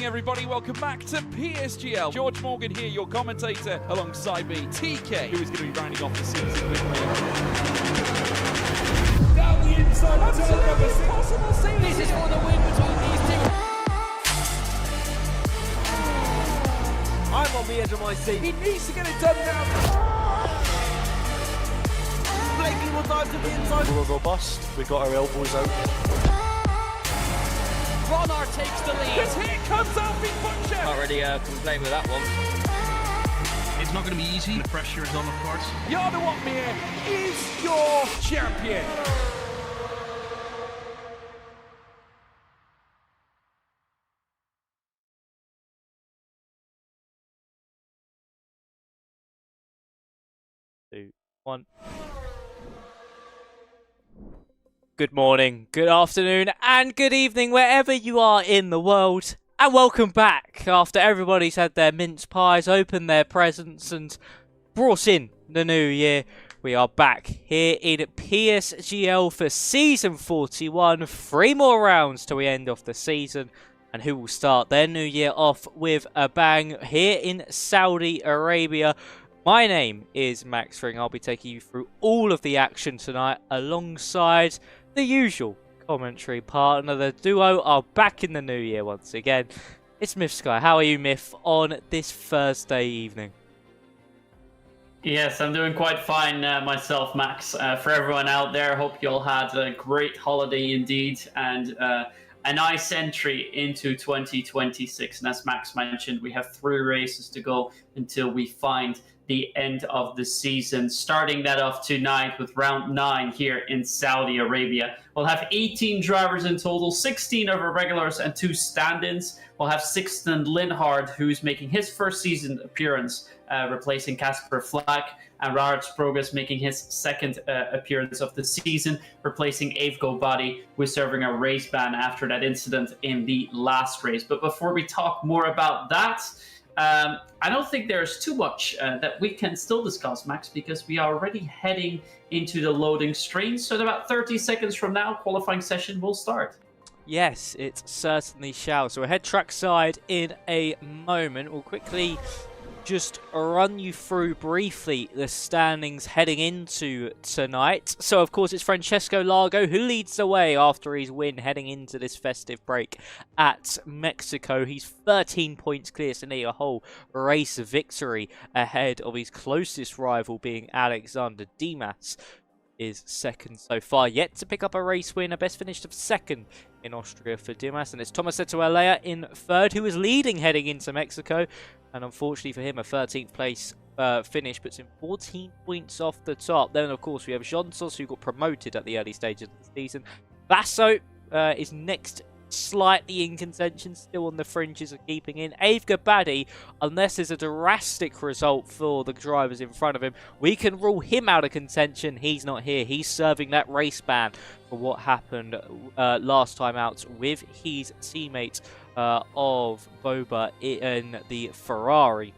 everybody, welcome back to PSGL. George Morgan here, your commentator, alongside me, TK, who is going to be rounding off the season with me. Down the inside, absolutely impossible season. This is for the win between these two. I'm on the edge of my seat. He needs to get it done now. Blakey will dive to the inside. We'll go bust. We got our elbows out. Ronard takes the lead. Yes, here comes Alfie Butcher. Can't really complain with that one. It's not going to be easy. The pressure is on, of course. Yana Watmere is your champion. Two, one. Good morning, good afternoon, and good evening wherever you are in the world. And welcome back after everybody's had their mince pies, opened their presents, and brought in the new year. We are back here in PSGL for Season 41. 3 more rounds till we end off the season. And who will start their new year off with a bang here in Saudi Arabia. My name is Max Fring. I'll be taking you through all of the action tonight alongside the usual commentary partner. The duo are back in the new year once again. It's Myth Sky. How are you, Myth, on this Thursday evening? Yes, I'm doing quite fine myself, Max. For everyone out there, hope you all had a great holiday indeed and a nice entry into 2026. And as Max mentioned, we have 3 races to go until we find the end of the season, starting that off tonight with round 9 here in Saudi Arabia. We'll have 18 drivers in total, 16 of our regulars and 2 stand-ins. We'll have Sixten Linhard, who's making his first season appearance, replacing Casper Flack, and Rard Sprogas making his second appearance of the season, replacing Avgo Body, who is serving a race ban after that incident in the last race. But before we talk more about that, I don't think there's too much that we can still discuss, Max, because we are already heading into the loading screen. So in about 30 seconds from now, qualifying session will start. Yes, it certainly shall. So we'll head trackside in a moment. We'll quickly just run you through briefly the standings heading into tonight. So, of course, it's Francesco Largo who leads the way after his win heading into this festive break at Mexico. He's 13 points clear, so nearly a whole race victory ahead of his closest rival being Alexander Dimas. Is second so far, yet to pick up a race win. A best finished of second in Austria for Dimas, and it's Tomasetto Alea in third, who is leading heading into Mexico, and unfortunately for him, a 13th place finish puts him 14 points off the top. Then, of course, we have Jonsos, who got promoted at the early stages of the season. Basso is next, slightly in contention, still on the fringes of keeping in. Avga Badi, unless there's a drastic result for the drivers in front of him, we can rule him out of contention. He's not here. He's serving that race ban for what happened last time out with his teammate of Boba in the Ferrari.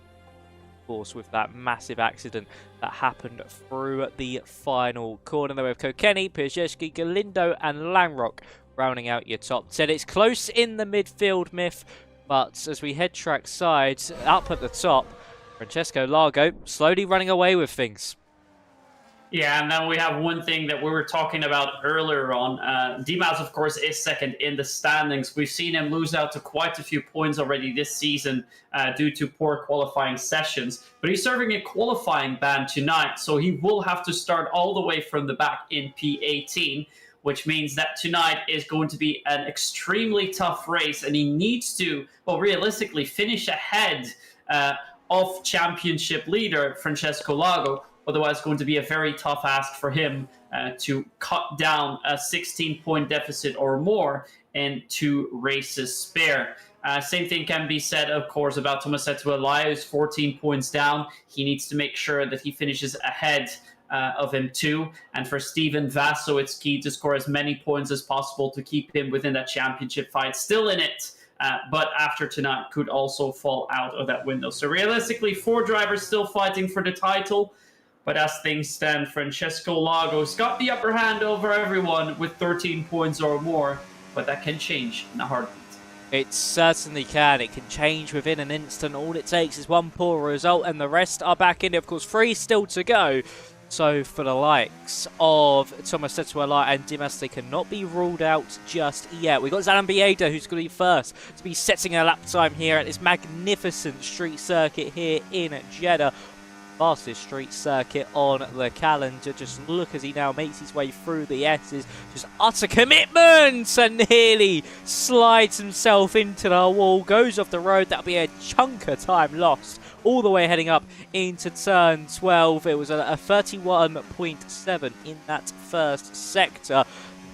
Of course, with that massive accident that happened through the final corner. There we have Kokeni, Piazeski, Galindo and Lanrock rounding out your top 10. It's close in the midfield, Myth, but as we head trackside, up at the top, Francesco Largo slowly running away with things. Yeah, and then we have one thing that we were talking about earlier on. Dimas, of course, is second in the standings. We've seen him lose out to quite a few points already this season due to poor qualifying sessions. But he's serving a qualifying ban tonight, so he will have to start all the way from the back in P18. Which means that tonight is going to be an extremely tough race, and he needs to, well, realistically finish ahead of championship leader Francesco Largo. Otherwise, it's going to be a very tough ask for him to cut down a 16-point deficit or more in 2 races spare. Same thing can be said, of course, about Tomasetto Alea, who's 14 points down. He needs to make sure that he finishes ahead of him too. And for Steven Vasso, it's key to score as many points as possible to keep him within that championship fight, still in it, but after tonight could also fall out of that window. So realistically, 4 drivers still fighting for the title, but as things stand, Francesco Largo's got the upper hand over everyone with 13 points or more, but that can change in a heartbeat. It certainly can. It can change within an instant. All it takes is one poor result and the rest are back in it. Of course, 3 still to go. So for the likes of Thomas Tetuala and Dimas, they cannot be ruled out just yet. We've got Zalan Bieda, who's going to be first to be setting a lap time here at this magnificent street circuit here in Jeddah. Fastest street circuit on the calendar. Just look as he now makes his way through the S's. Just utter commitment and nearly slides himself into the wall. Goes off the road. That'll be a chunk of time lost. All the way heading up into turn 12. It was a 31.7 in that first sector.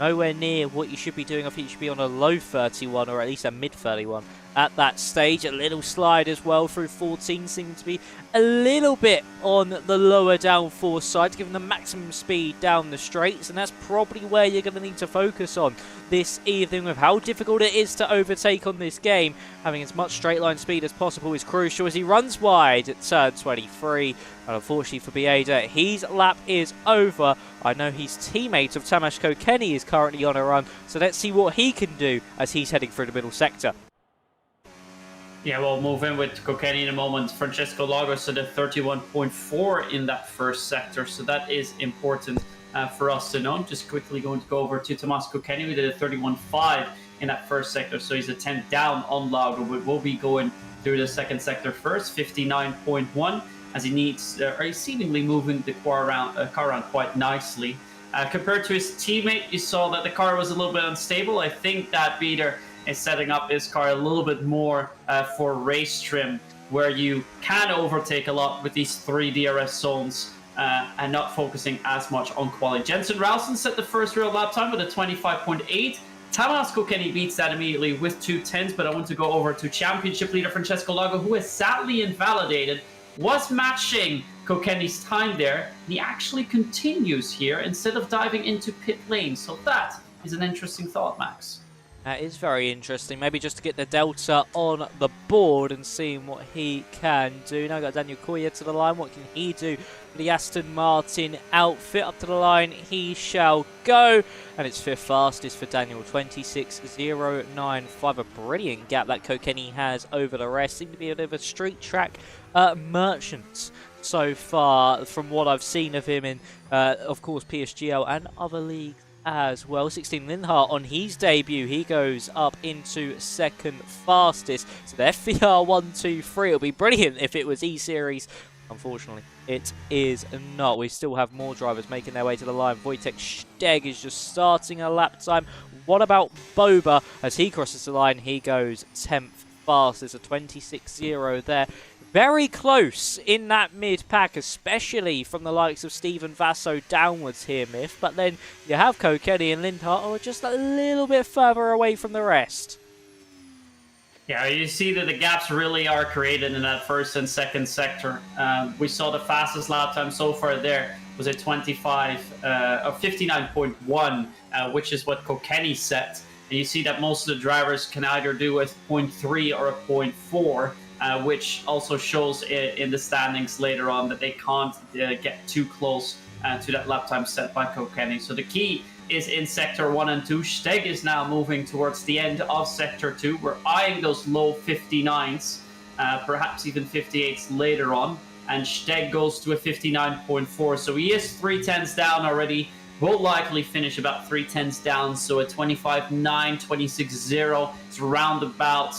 Nowhere near what you should be doing. I think you should be on a low 31 or at least a mid 31 at that stage. A little slide as well through 14, seeming to be a little bit on the lower downforce side, giving the maximum speed down the straights, and that's probably where you're going to need to focus on this evening with how difficult it is to overtake on this game. Having as much straight line speed as possible is crucial as he runs wide at turn 23. And unfortunately for Bieda, his lap is over. I know his teammate of Tamas Kokeni is currently on a run, so let's see what he can do as he's heading through the middle sector. Yeah, we'll move in with Kokeni in a moment. Francesco Lagos at a 31.4 in that first sector, so that is important for us to know. Just quickly going to go over to Tomas Kokeni. We did a 31.5 in that first sector, so he's a 10 down on Lago, but we'll be going through the second sector first, 59.1, as he needs, or he's seemingly moving the car around quite nicely. Compared to his teammate, you saw that the car was a little bit unstable. I think that Bieder is setting up his car a little bit more for race trim, where you can overtake a lot with these 3 DRS zones and not focusing as much on quality. Jensen Rowson set the first real lap time with a 25.8. Tamas Kokeni beats that immediately with 2:10s, but I want to go over to championship leader Francesco Lago, who is sadly invalidated, was matching Kokeni's time there. And he actually continues here instead of diving into pit lane. So that is an interesting thought, Max. That is very interesting. Maybe just to get the Delta on the board and seeing what he can do. Now we've got Daniel Koya to the line. What can he do for the Aston Martin outfit? Up to the line he shall go. And it's 5th fastest for Daniel, 26.095. A brilliant gap that Kokeni has over the rest. Seems to be a bit of a street track merchant so far from what I've seen of him in, of course, PSGL and other leagues as well. 16 Linhart on his debut, he goes up into 2nd fastest. So the FVR 1-2-3, it'll be brilliant if it was E-Series. Unfortunately, it is not. We still have more drivers making their way to the line. Wojtek Steg is just starting a lap time. What about Boba? As he crosses the line, he goes 10th fastest, a 26.0 there. Very close in that mid-pack, especially from the likes of Stephen Vasso downwards here, Myth. But then you have Kokeni and Lindhart who are just a little bit further away from the rest. Yeah, you see that the gaps really are created in that first and second sector. We saw the fastest lap time so far there was a 59.1, which is what Kokeni set. And you see that most of the drivers can either do a 0.3 or a 0.4. Which also shows in the standings later on that they can't get too close to that lap time set by Kokeni. So the key is in Sector 1 and 2. Steg is now moving towards the end of Sector 2. We're eyeing those low 59s, perhaps even 58s later on. And Steg goes to a 59.4. So he is 3/10s down already. Will likely finish about 3/10s down. So a 25.9, 26.0. It's roundabout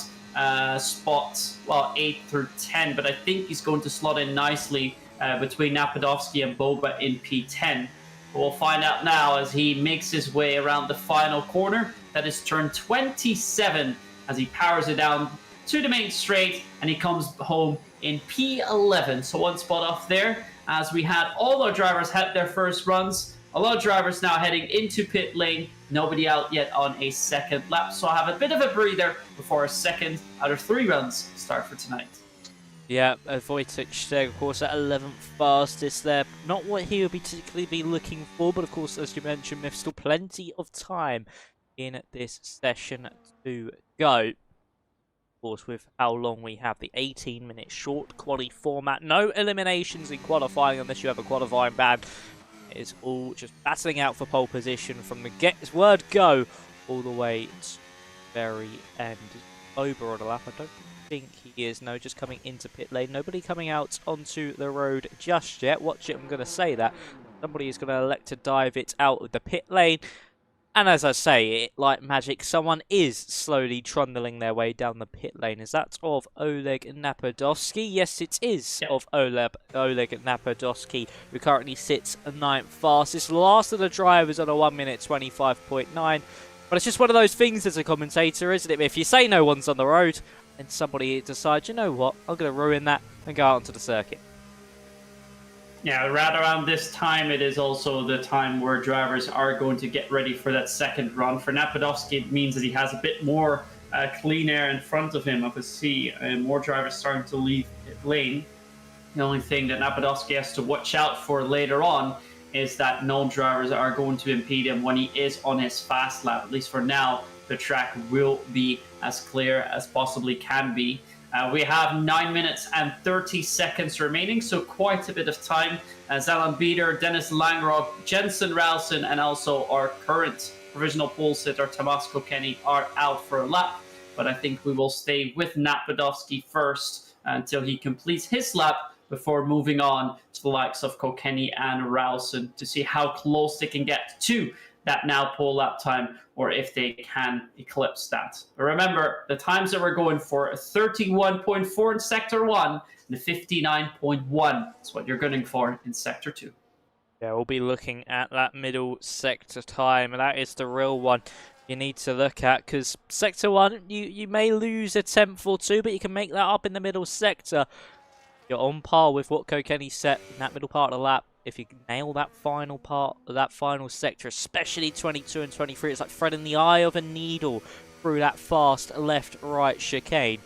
spots, well, 8 through 10, but I think he's going to slot in nicely between Napadovsky and Boba in P10. But we'll find out now as he makes his way around the final corner. That is turn 27 as he powers it down to the main straight, and he comes home in P11. So 1 spot off there as we had all our drivers had their first runs. A lot of drivers now heading into pit lane. Nobody out yet on a second lap. So I have a bit of a breather before a second out of 3 runs start for tonight. Yeah, Wojtek Steg, of course, at 11th fastest there. Not what he would particularly be looking for, but of course, as you mentioned, there's still plenty of time in this session to go. Of course, with how long we have, the 18-minute short quali format. No eliminations in qualifying unless you have a qualifying ban. It's all just battling out for pole position from the word go all the way to the very end. Ober on the lap. I don't think he is. No, just coming into pit lane. Nobody coming out onto the road just yet. Watch it, I'm going to say that. Somebody is going to elect to dive it out of the pit lane. And as I say, like magic, someone is slowly trundling their way down the pit lane. Is that of Oleg Napadovsky? Yes, it is of Oleg Napadovsky, who currently sits 9th fastest. Last of the drivers on a 1 minute 25.9. But it's just one of those things as a commentator, isn't it? If you say no one's on the road, and somebody decides, you know what, I'm going to ruin that and go out onto the circuit. Yeah, right around this time, it is also the time where drivers are going to get ready for that second run. For Napadovsky, it means that he has a bit more clean air in front of him. I can see more drivers starting to leave pit lane. The only thing that Napadovsky has to watch out for later on is that no drivers are going to impede him when he is on his fast lap. At least for now, the track will be as clear as possibly can be. We have 9 minutes and 30 seconds remaining, so quite a bit of time. Zalan Bieder, Dennis Langrock, Jensen Ralston, and also our current provisional pole sitter, Tomas Kokeni, are out for a lap. But I think we will stay with Napadovsky first until he completes his lap before moving on to the likes of Kokeni and Ralston to see how close they can get to that now pole lap time, or if they can eclipse that. But remember, the times that we're going for, 31.4 in Sector 1 and 59.1 is what you're gunning for in Sector 2. Yeah, we'll be looking at that middle sector time, and that is the real one you need to look at, because Sector 1, you may lose a tenth or two, but you can make that up in the middle sector. You're on par with what Kokeni set in that middle part of the lap. If you nail that final part of that final sector, especially 22 and 23, it's like threading the eye of a needle through that fast left-right chicane.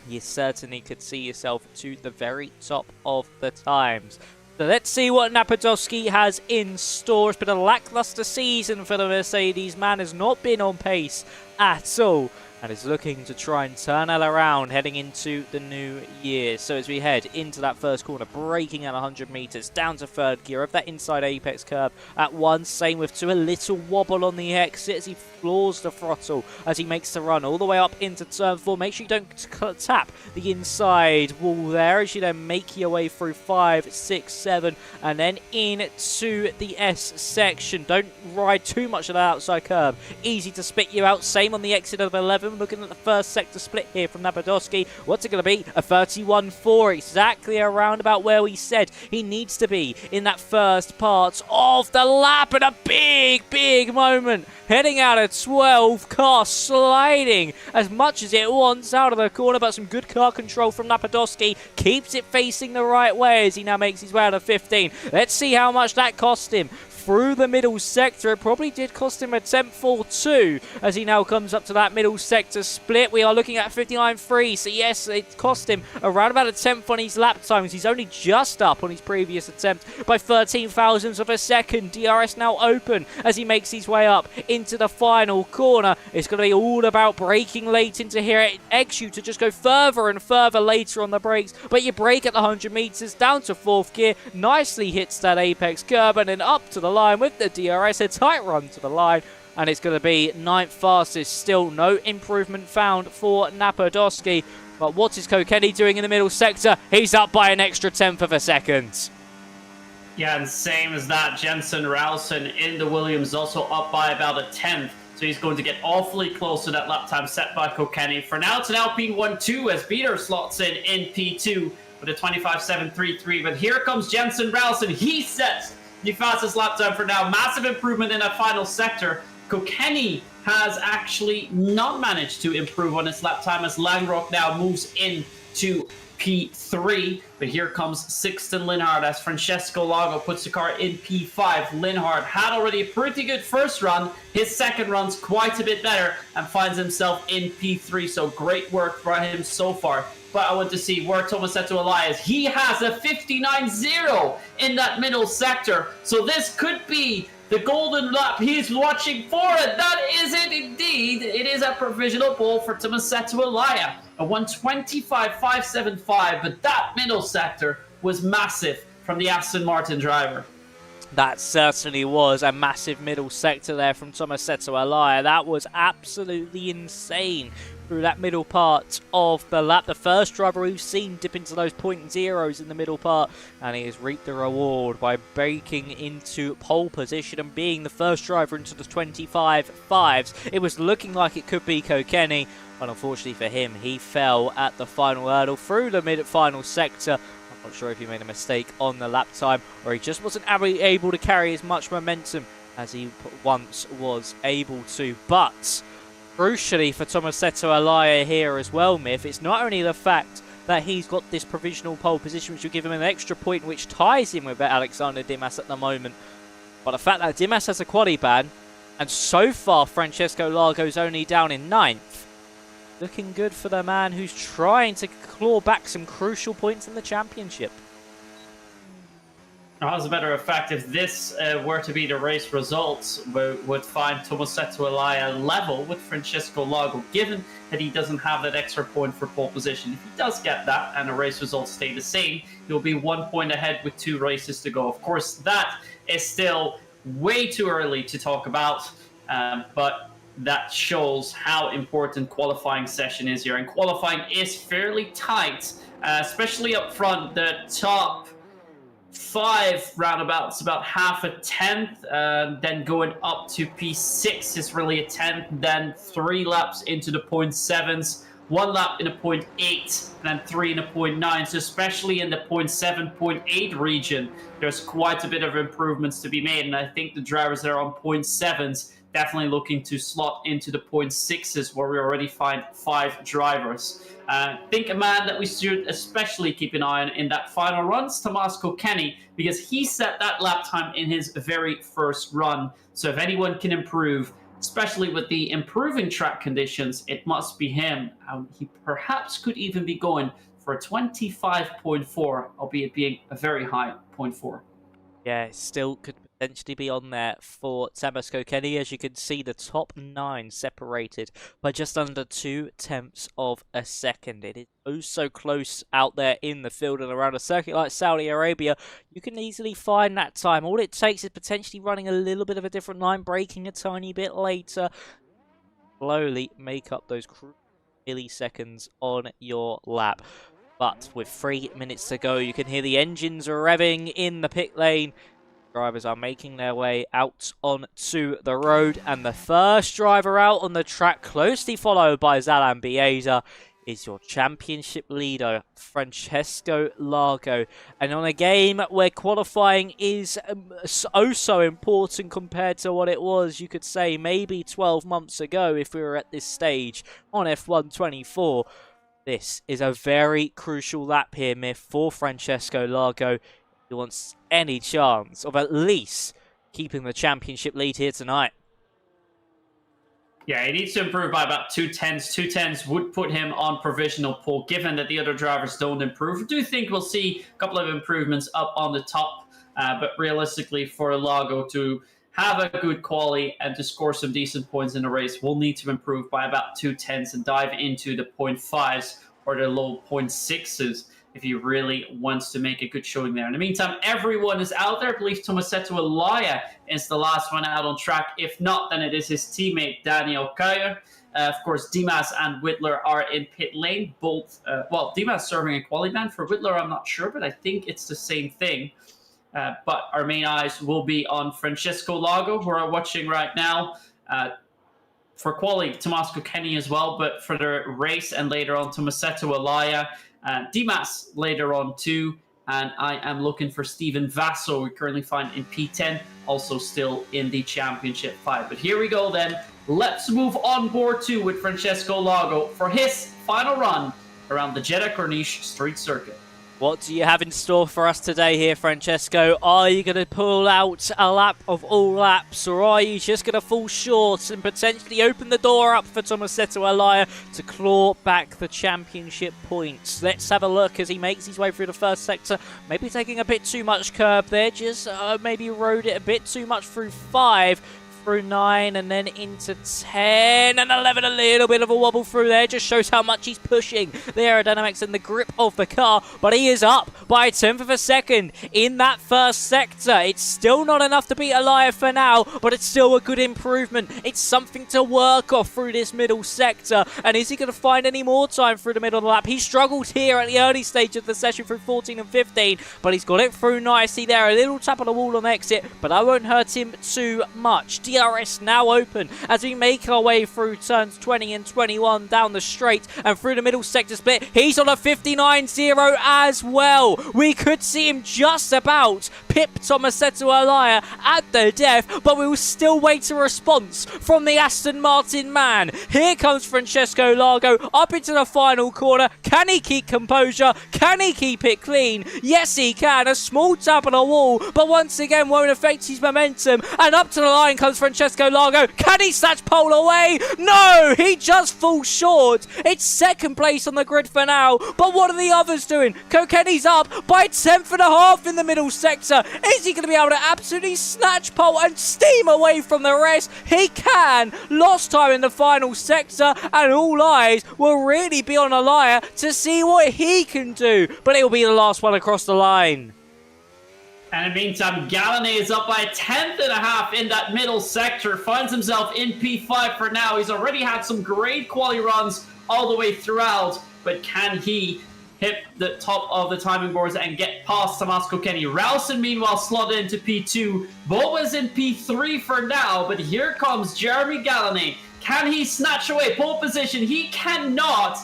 You certainly could see yourself to the very top of the times. So let's see what Napadovsky has in store. It's been a lackluster season for the Mercedes. Man has not been on pace at all, and is looking to try and turn that around heading into the new year. So as we head into that first corner, braking at 100 meters, down to third gear, of that inside apex curve at 1, same with 2, a little wobble on the exit as he floors the throttle as he makes the run all the way up into turn 4. Make sure you don't tap the inside wall there as you then make your way through 5, 6, 7, and then into the S section. Don't ride too much of that outside curve. Easy to spit you out. Same on the exit of 11. Looking at the first sector split here from Napadovsky. What's it going to be? A 31.4. Exactly around about where we said he needs to be in that first part of the lap. And a big moment. Heading out of 12. Car sliding as much as it wants out of the corner. But some good car control from Napadovsky. Keeps it facing the right way as he now makes his way out of 15. Let's see how much that cost him. Through the middle sector, it probably did cost him a tenth or two as he now comes up to that middle sector split. We are looking at 59.3, so yes, it cost him around about a tenth on his lap times. He's only just up on his previous attempt by 13 thousandths of a second. DRS now open as he makes his way up into the final corner. It's going to be all about braking late into here. It eggs you to just go further and further later on the brakes, but you brake at the 100 meters down to 4th gear, nicely hits that apex curb and then up to the line with the DRS, a tight run to the line, and it's going to be 9th fastest. Still no improvement found for Napadovsky, but what is Kokeni doing in the middle sector? He's up by an extra tenth of a second. Yeah, and same as that, Jensen Ralston in the Williams also up by about a tenth. So he's going to get awfully close to that lap time set by Kokeni. For now, it's an LP1-2 as Bieder slots in P2 with a 25.733. But here comes Jensen Ralston. He sets the fastest lap time for now. Massive improvement in that final sector. Kokeni has actually not managed to improve on his lap time as Langrock now moves into P3. But here comes Sixten Linhard as Francesco Lago puts the car in P5. Linhard had already a pretty good first run. His second run's quite a bit better and finds himself in P3. So great work for him so far. But I want to see where Tomasetto Elias. He has a 59.0 in that middle sector. So this could be the golden lap he's watching for it. That is it indeed. It is a provisional pole for Tomasetto Elias. A 125.575. But that middle sector was massive from the Aston Martin driver. That certainly was a massive middle sector there from Tomasetto Alaya. That was absolutely insane through that middle part of the lap. The first driver we've seen dip into those point zeros in the middle part, and he has reaped the reward by breaking into pole position and being the first driver into the 25.5s. It was looking like it could be Kokeni, but unfortunately for him, he fell at the final hurdle through the mid-final sector. Not sure if he made a mistake on the lap time, or he just wasn't able to carry as much momentum as he once was able to. But crucially for Tomasetto Alaya here as well, Myth, it's not only the fact that he's got this provisional pole position, which will give him an extra point, which ties him with Alexander Dimas at the moment, but the fact that Dimas has a quali ban, and so far Francesco Largo's only down in 9th. Looking good for the man who's trying to claw back some crucial points in the championship. As a matter of fact, if this were to be the race results, we would find Tomasetto Alaya level with Francesco Largo, given that he doesn't have that extra point for pole position. If he does get that and the race results stay the same, he'll be 1 point ahead with 2 races to go. Of course, that is still way too early to talk about, but that shows how important qualifying session is here. And qualifying is fairly tight, especially up front. The top 5 roundabouts, about half a tenth, then going up to P6 is really a tenth, then 3 laps into the 0.7s, 1 lap in a 0.8, and then 3 in a 0.9. So especially in the 0.7, 0.8 region, there's quite a bit of improvements to be made. And I think the drivers that are on 0.7s definitely looking to slot into the 0.6s, where we already find 5 drivers. I think a man that we should especially keep an eye on in that final run is Tomás Kokeni, because he set that lap time in his very first run. So if anyone can improve, especially with the improving track conditions, it must be him. He perhaps could even be going for a 25.4, albeit being a very high 0.4. Yeah, it still could potentially be on there for Tomás Kokeni. As you can see, the top 9 separated by just under 0.2 of a second. It is oh so close out there in the field, and around a circuit like Saudi Arabia, you can easily find that time. All it takes is potentially running a little bit of a different line, braking a tiny bit later, slowly make up those milliseconds on your lap. But with 3 minutes to go, you can hear the engines revving in the pit lane. Drivers are making their way out onto the road, and the first driver out on the track, closely followed by Zalan Bieza, is your championship leader, Francesco Largo. And on a game where qualifying is oh so important compared to what it was, you could say, maybe 12 months ago if we were at this stage on F1 24. This is a very crucial lap here, Myth, for Francesco Largo. He wants any chance of at least keeping the championship lead here tonight. Yeah, he needs to improve by about 2/10. 2/10 would put him on provisional pole, given that the other drivers don't improve. I do think we'll see a couple of improvements up on the top, but realistically for Largo to have a good quali and to score some decent points in the race, we'll need to improve by about 2/10 and dive into the 0.5s or the low 0.6s if he really wants to make a good showing there. In the meantime, everyone is out there. I believe Tomasetto Alaya is the last one out on track. If not, then it is his teammate Daniel Kaya. Of course, Dimas and Whitler are in pit lane. Both, well, Dimas serving a quali ban. For Whitler, I'm not sure, but I think it's the same thing. But our main eyes will be on Francesco Largo, who we're watching right now. For quali, Tomás Kokeni as well, but for the race and later on, Tomasetto Alaya, Dimas later on too. And I am looking for Steven Vasso, we currently find in P10, also still in the Championship 5. But here we go then. Let's move on board too with Francesco Largo for his final run around the Jeddah Corniche Street Circuit. What do you have in store for us today here, Francesco? Are you going to pull out a lap of all laps, or are you just going to fall short and potentially open the door up for Tomasetto Alaya to claw back the championship points? Let's have a look as he makes his way through the first sector. Maybe taking a bit too much curb there, just maybe rode it a bit too much through 5. through 9 and then into 10 and 11. A little bit of a wobble through there. Just shows how much he's pushing the aerodynamics and the grip of the car. But he is up by a 10th of a second in that first sector. It's still not enough to beat Elia for now, but it's still a good improvement. It's something to work off through this middle sector. And is he going to find any more time through the middle of the lap? He struggled here at the early stage of the session through 14 and 15, but he's got it through nicely there. A little tap on the wall on exit, but that won't hurt him too much. DRS now open as we make our way through turns 20 and 21 down the straight and through the middle sector split. He's on a 59.0 as well. We could see him just about pip Tomasetto Elia at the death, but we will still wait a response from the Aston Martin man. Here comes Francesco Largo up into the final corner. Can he keep composure? Can he keep it clean? Yes, he can. A small tap on a wall, but once again won't affect his momentum. And up to the line comes Francesco Largo. Can he snatch pole away? No, he just falls short. It's second place on the grid for now, but what are the others doing? Kokeni's up by 10th and a half in the middle sector. Is he going to be able to absolutely snatch pole and steam away from the rest? He can. Lost time in the final sector, and all eyes will really be on Elia to see what he can do, but it will be the last one across the line. And in the meantime, Gallané is up by a 10th and a half in that middle sector, finds himself in P5 for now. He's already had some great quali runs all the way throughout, but can he hit the top of the timing boards and get past Tomas Kokeni? Rowson, meanwhile, slotted into P2. Boba's in P3 for now, but here comes Jeremy Gallané. Can he snatch away pole position? He cannot.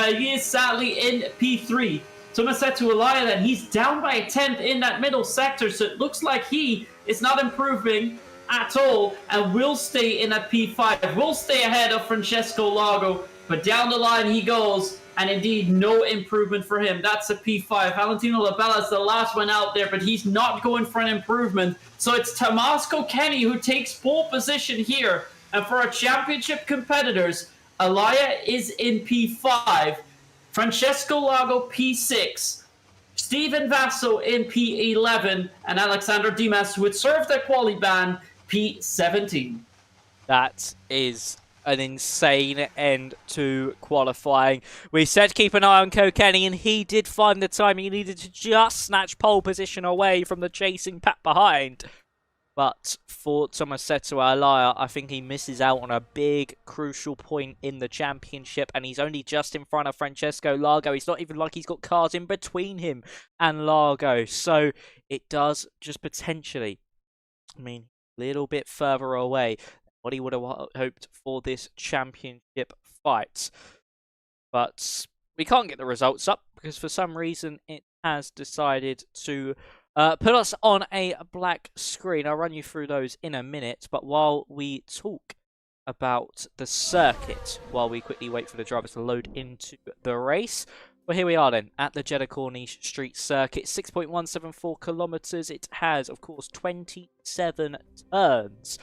He is sadly in P3. Tomasetto Elia, then he's down by a 10th in that middle sector, so it looks like he is not improving at all and will stay in a P5. Will stay ahead of Francesco Largo, but down the line he goes, and indeed no improvement for him. That's a P5. Valentino Labella is the last one out there, but he's not going for an improvement. So it's Tomas Kokeni who takes pole position here, and for our championship competitors, Elia is in P5. Francesco Largo, P6. Steven Vasso in P11. And Alexander Dimas, who had served their quali ban, P17. That is an insane end to qualifying. We said keep an eye on Kokeni, and he did find the time he needed to just snatch pole position away from the chasing pack behind. But for Tomasetto Elia, I think he misses out on a big, crucial point in the championship, and he's only just in front of Francesco Largo. It's not even like he's got cars in between him and Largo. So it does just potentially, a little bit further away than what he would have hoped for this championship fight. But we can't get the results up because for some reason it has decided to put us on a black screen. I'll run you through those in a minute, but while we talk about the circuit, while we quickly wait for the drivers to load into the race, well, here we are then at the Jeddah Corniche Street Circuit, 6.174 kilometers. It has, of course, 27 turns,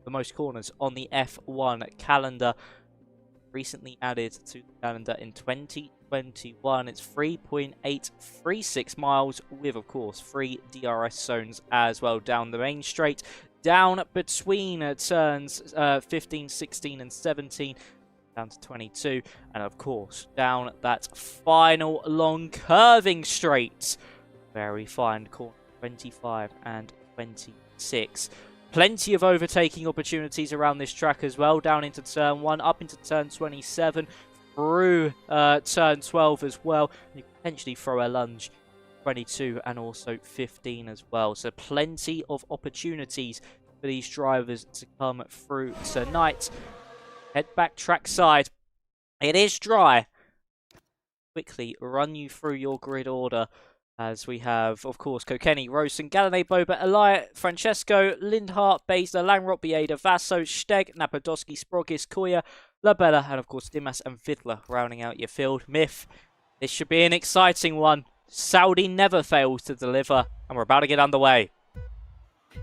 the most corners on the F1 calendar. Recently added to the calendar in 2021. It's 3.836 miles with, of course, 3 DRS zones as well down the main straight, down between turns 15, 16 and 17, down to 22, and of course down that final long curving straight where we find corner 25 and 26. Plenty of overtaking opportunities around this track as well, down into turn 1, up into turn 27, through turn 12 as well. You can potentially throw a lunge 22 and also 15 as well. So plenty of opportunities for these drivers to come through tonight. Head back trackside. It is dry. Quickly run you through your grid order. As we have, of course, Kokeni, Rosen, Gallané, Boba, Elia, Francesco, Lindhart, Basler, Langrock, Bieda, Vasso, Steg, Napadowski, Sprogis, Koya, Labella, and of course Dimas and Vidler rounding out your field. Myth, this should be an exciting one. Saudi never fails to deliver, and we're about to get underway.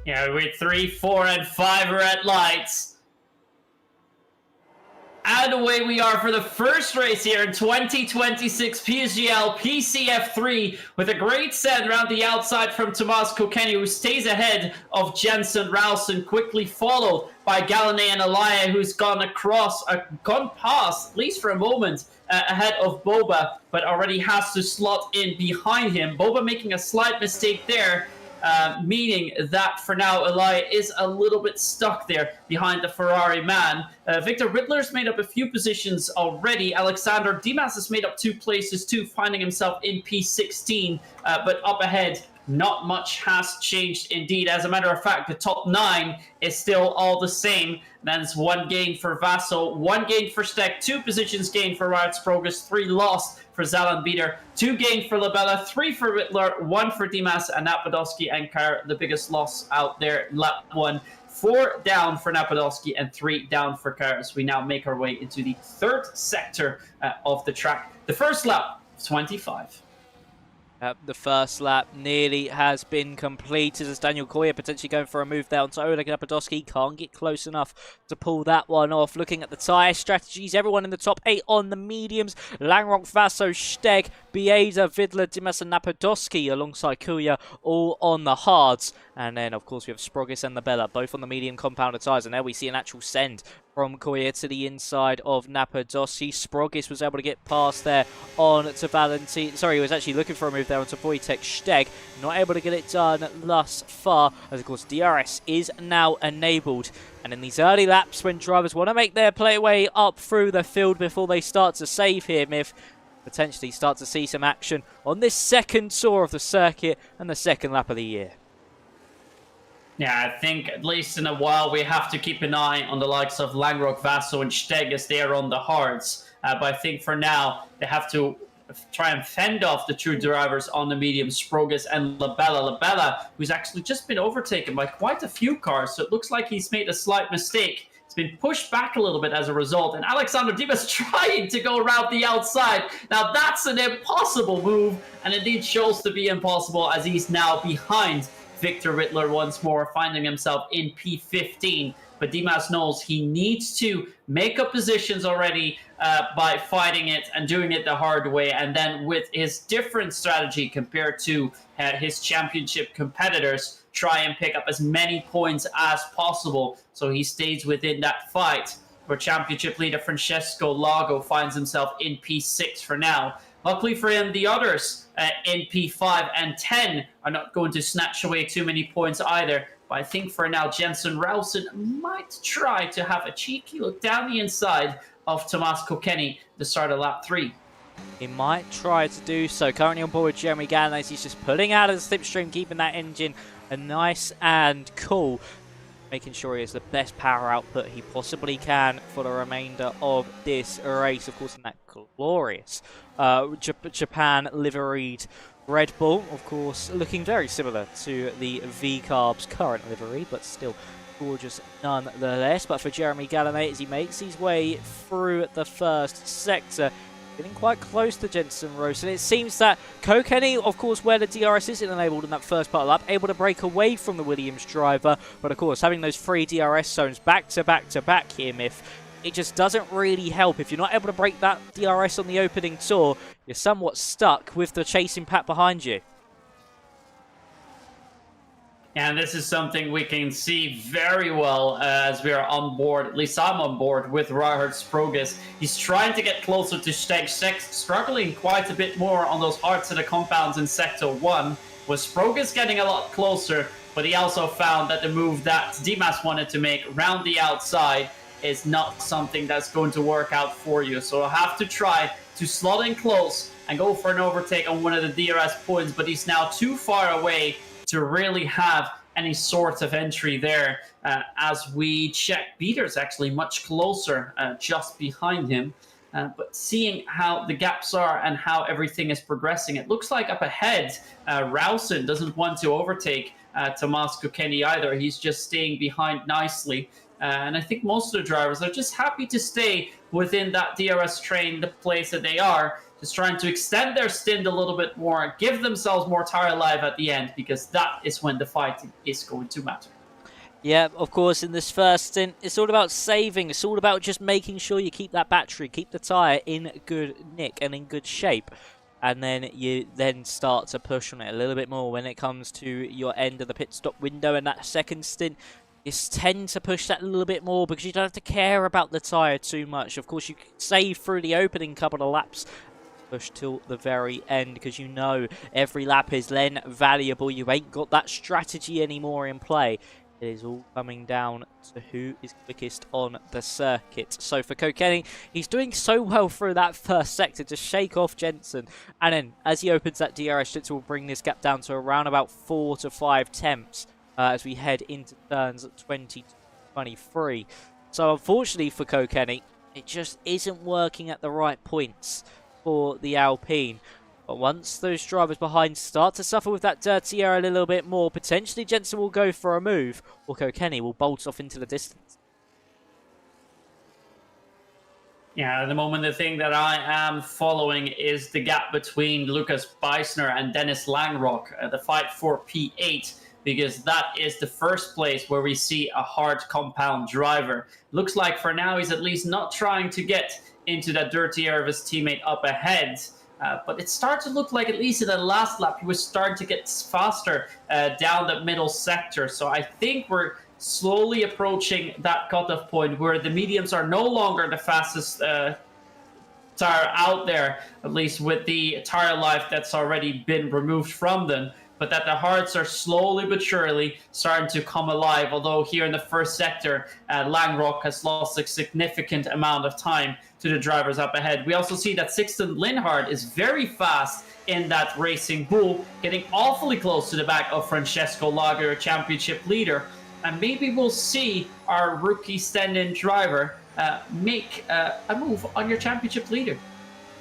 Yeah, with 3, 4, and 5 red lights. And away we are for the first race here in 2026 PSGL PCF3 with a great send around the outside from Tomas Kokeni, who stays ahead of Jensen Rausen, quickly followed by Galanay and Alaya, who's gone past, at least for a moment, ahead of Boba, but already has to slot in behind him. Boba making a slight mistake there, meaning that for now Elia is a little bit stuck there behind the Ferrari man. Victor Riddler's made up a few positions already. Alexander Dimas has made up 2 places too, finding himself in P16, but up ahead not much has changed indeed. As a matter of fact, the top 9 is still all the same. That's 1 gain for Vassal, 1 gain for Steck, 2 positions gained for Riot Sprogus, 3 lost for Zalan 2 gained for Labella, 3 for Rittler, 1 for Dimas, and Napadowski and Kar, the biggest loss out there, lap 1. 4 down for Napadowski and 3 down for Kar, as we now make our way into the 3rd sector of the track. The first lap, 25. The first lap nearly has been completed as Daniel Koya potentially going for a move there onto Oleg Napadowski. Can't get close enough to pull that one off. Looking at the tyre strategies, everyone in the top 8 on the mediums. Langrock, Vaso, Steg, Bieda, Vidler, Dimas and Napadowski alongside Kuya all on the hards. And then, of course, we have Sprogis and Labella, both on the medium compounder tyres. And there we see an actual send from Koya to the inside of Napadowski. Sprogis was able to get past there on to Valentin. Sorry, he was actually looking for a move there onto Wojtek Steg. Not able to get it done thus far, as of course DRS is now enabled. And in these early laps, when drivers want to make their way up through the field before they start to save here, Myth, potentially start to see some action on this second tour of the circuit and the second lap of the year. Yeah, I think at least in a while we have to keep an eye on the likes of Langrock, Vaso, and Steg as they are on the hards. But I think for now they have to try and fend off the 2 drivers on the medium, Sprogis and Labella. Labella, who's actually just been overtaken by quite a few cars, so it looks like he's made a slight mistake. He's been pushed back a little bit as a result, and Alexander Dimas trying to go around the outside. Now that's an impossible move, and indeed shows to be impossible as he's now behind Victor Rittler once more, finding himself in P15. But Dimas knows he needs to make up positions already by fighting it and doing it the hard way. And then with his different strategy compared to his championship competitors, try and pick up as many points as possible so he stays within that fight. Where championship leader Francesco Lago finds himself in P6 for now. Luckily for him, the others in P5 and 10 are not going to snatch away too many points either. But I think for now, Jensen Rausen might try to have a cheeky look down the inside of Tomas Kokeni to start of lap 3. He might try to do so. Currently on board with Jeremy Galanay, he's just pulling out of the slipstream, keeping that engine nice and cool, making sure he has the best power output he possibly can for the remainder of this race. Of course, in that glorious Japan liveried Red Bull, of course, looking very similar to the V-Carb's current livery, but still gorgeous nonetheless. But for Jeremy Galanay, as he makes his way through the first sector, getting quite close to Jensen Rose. And it seems that Kokeni, of course, where the DRS isn't enabled in that first part of the lap, able to break away from the Williams driver. But of course, having those 3 DRS zones back to back to back here, Myth, it just doesn't really help. If you're not able to break that DRS on the opening tour, you're somewhat stuck with the chasing pack behind you. And this is something we can see very well as we are on board, at least I'm on board, with Reinhard Sprogis. He's trying to get closer to Steg. Steg struggling quite a bit more on those hard to the compounds in Sector 1. With Sprogis getting a lot closer, but he also found that the move that Dimas wanted to make round the outside is not something that's going to work out for you. So I'll have to try to slot in close and go for an overtake on one of the DRS points, but he's now too far away to really have any sort of entry there. As we check, Peter's actually much closer, just behind him. But seeing how the gaps are and how everything is progressing, it looks like up ahead, Rausen doesn't want to overtake Tomas Kokeni either. He's just staying behind nicely. And I think most of the drivers are just happy to stay within that DRS train, the place that they are, just trying to extend their stint a little bit more, give themselves more tire life at the end, because that is when the fight is going to matter. Yeah, of course, in this first stint, it's all about saving. It's all about just making sure you keep that battery, keep the tyre in good nick and in good shape. And then you then start to push on it a little bit more when it comes to your end of the pit stop window. And that second stint, you tend to push that a little bit more because you don't have to care about the tyre too much. Of course, you can save through the opening couple of laps, push till the very end because you know every lap is then valuable. You ain't got that strategy anymore in play. It is all coming down to who is quickest on the circuit. So for Kokeni, he's doing so well through that first sector to shake off Jensen. And then as he opens that DRS, Jensen will bring this gap down to around about 4 to 5 tenths as we head into turns 20 to 23. So unfortunately for Kokeni, it just isn't working at the right points for the Alpine. But once those drivers behind start to suffer with that dirty air a little bit more, potentially Jensen will go for a move, or Kokeni will bolt off into the distance. Yeah, at the moment, the thing that I am following is the gap between Lucas Beisner and Dennis Langrock, the fight for P8, because that is the first place where we see a hard compound driver. Looks like for now he's at least not trying to get into that dirty air of his teammate up ahead. But it started to look like, at least in the last lap, he was starting to get faster down the middle sector. So I think we're slowly approaching that cutoff point where the mediums are no longer the fastest tire out there, at least with the tire life that's already been removed from them. But that the hards are slowly but surely starting to come alive. Although here in the first sector, Langrock has lost a significant amount of time to the drivers up ahead. We also see that Sixten Linhart is very fast in that Racing Bull, getting awfully close to the back of Francesco Lager, championship leader. And maybe we'll see our rookie stand-in driver make a move on your championship leader.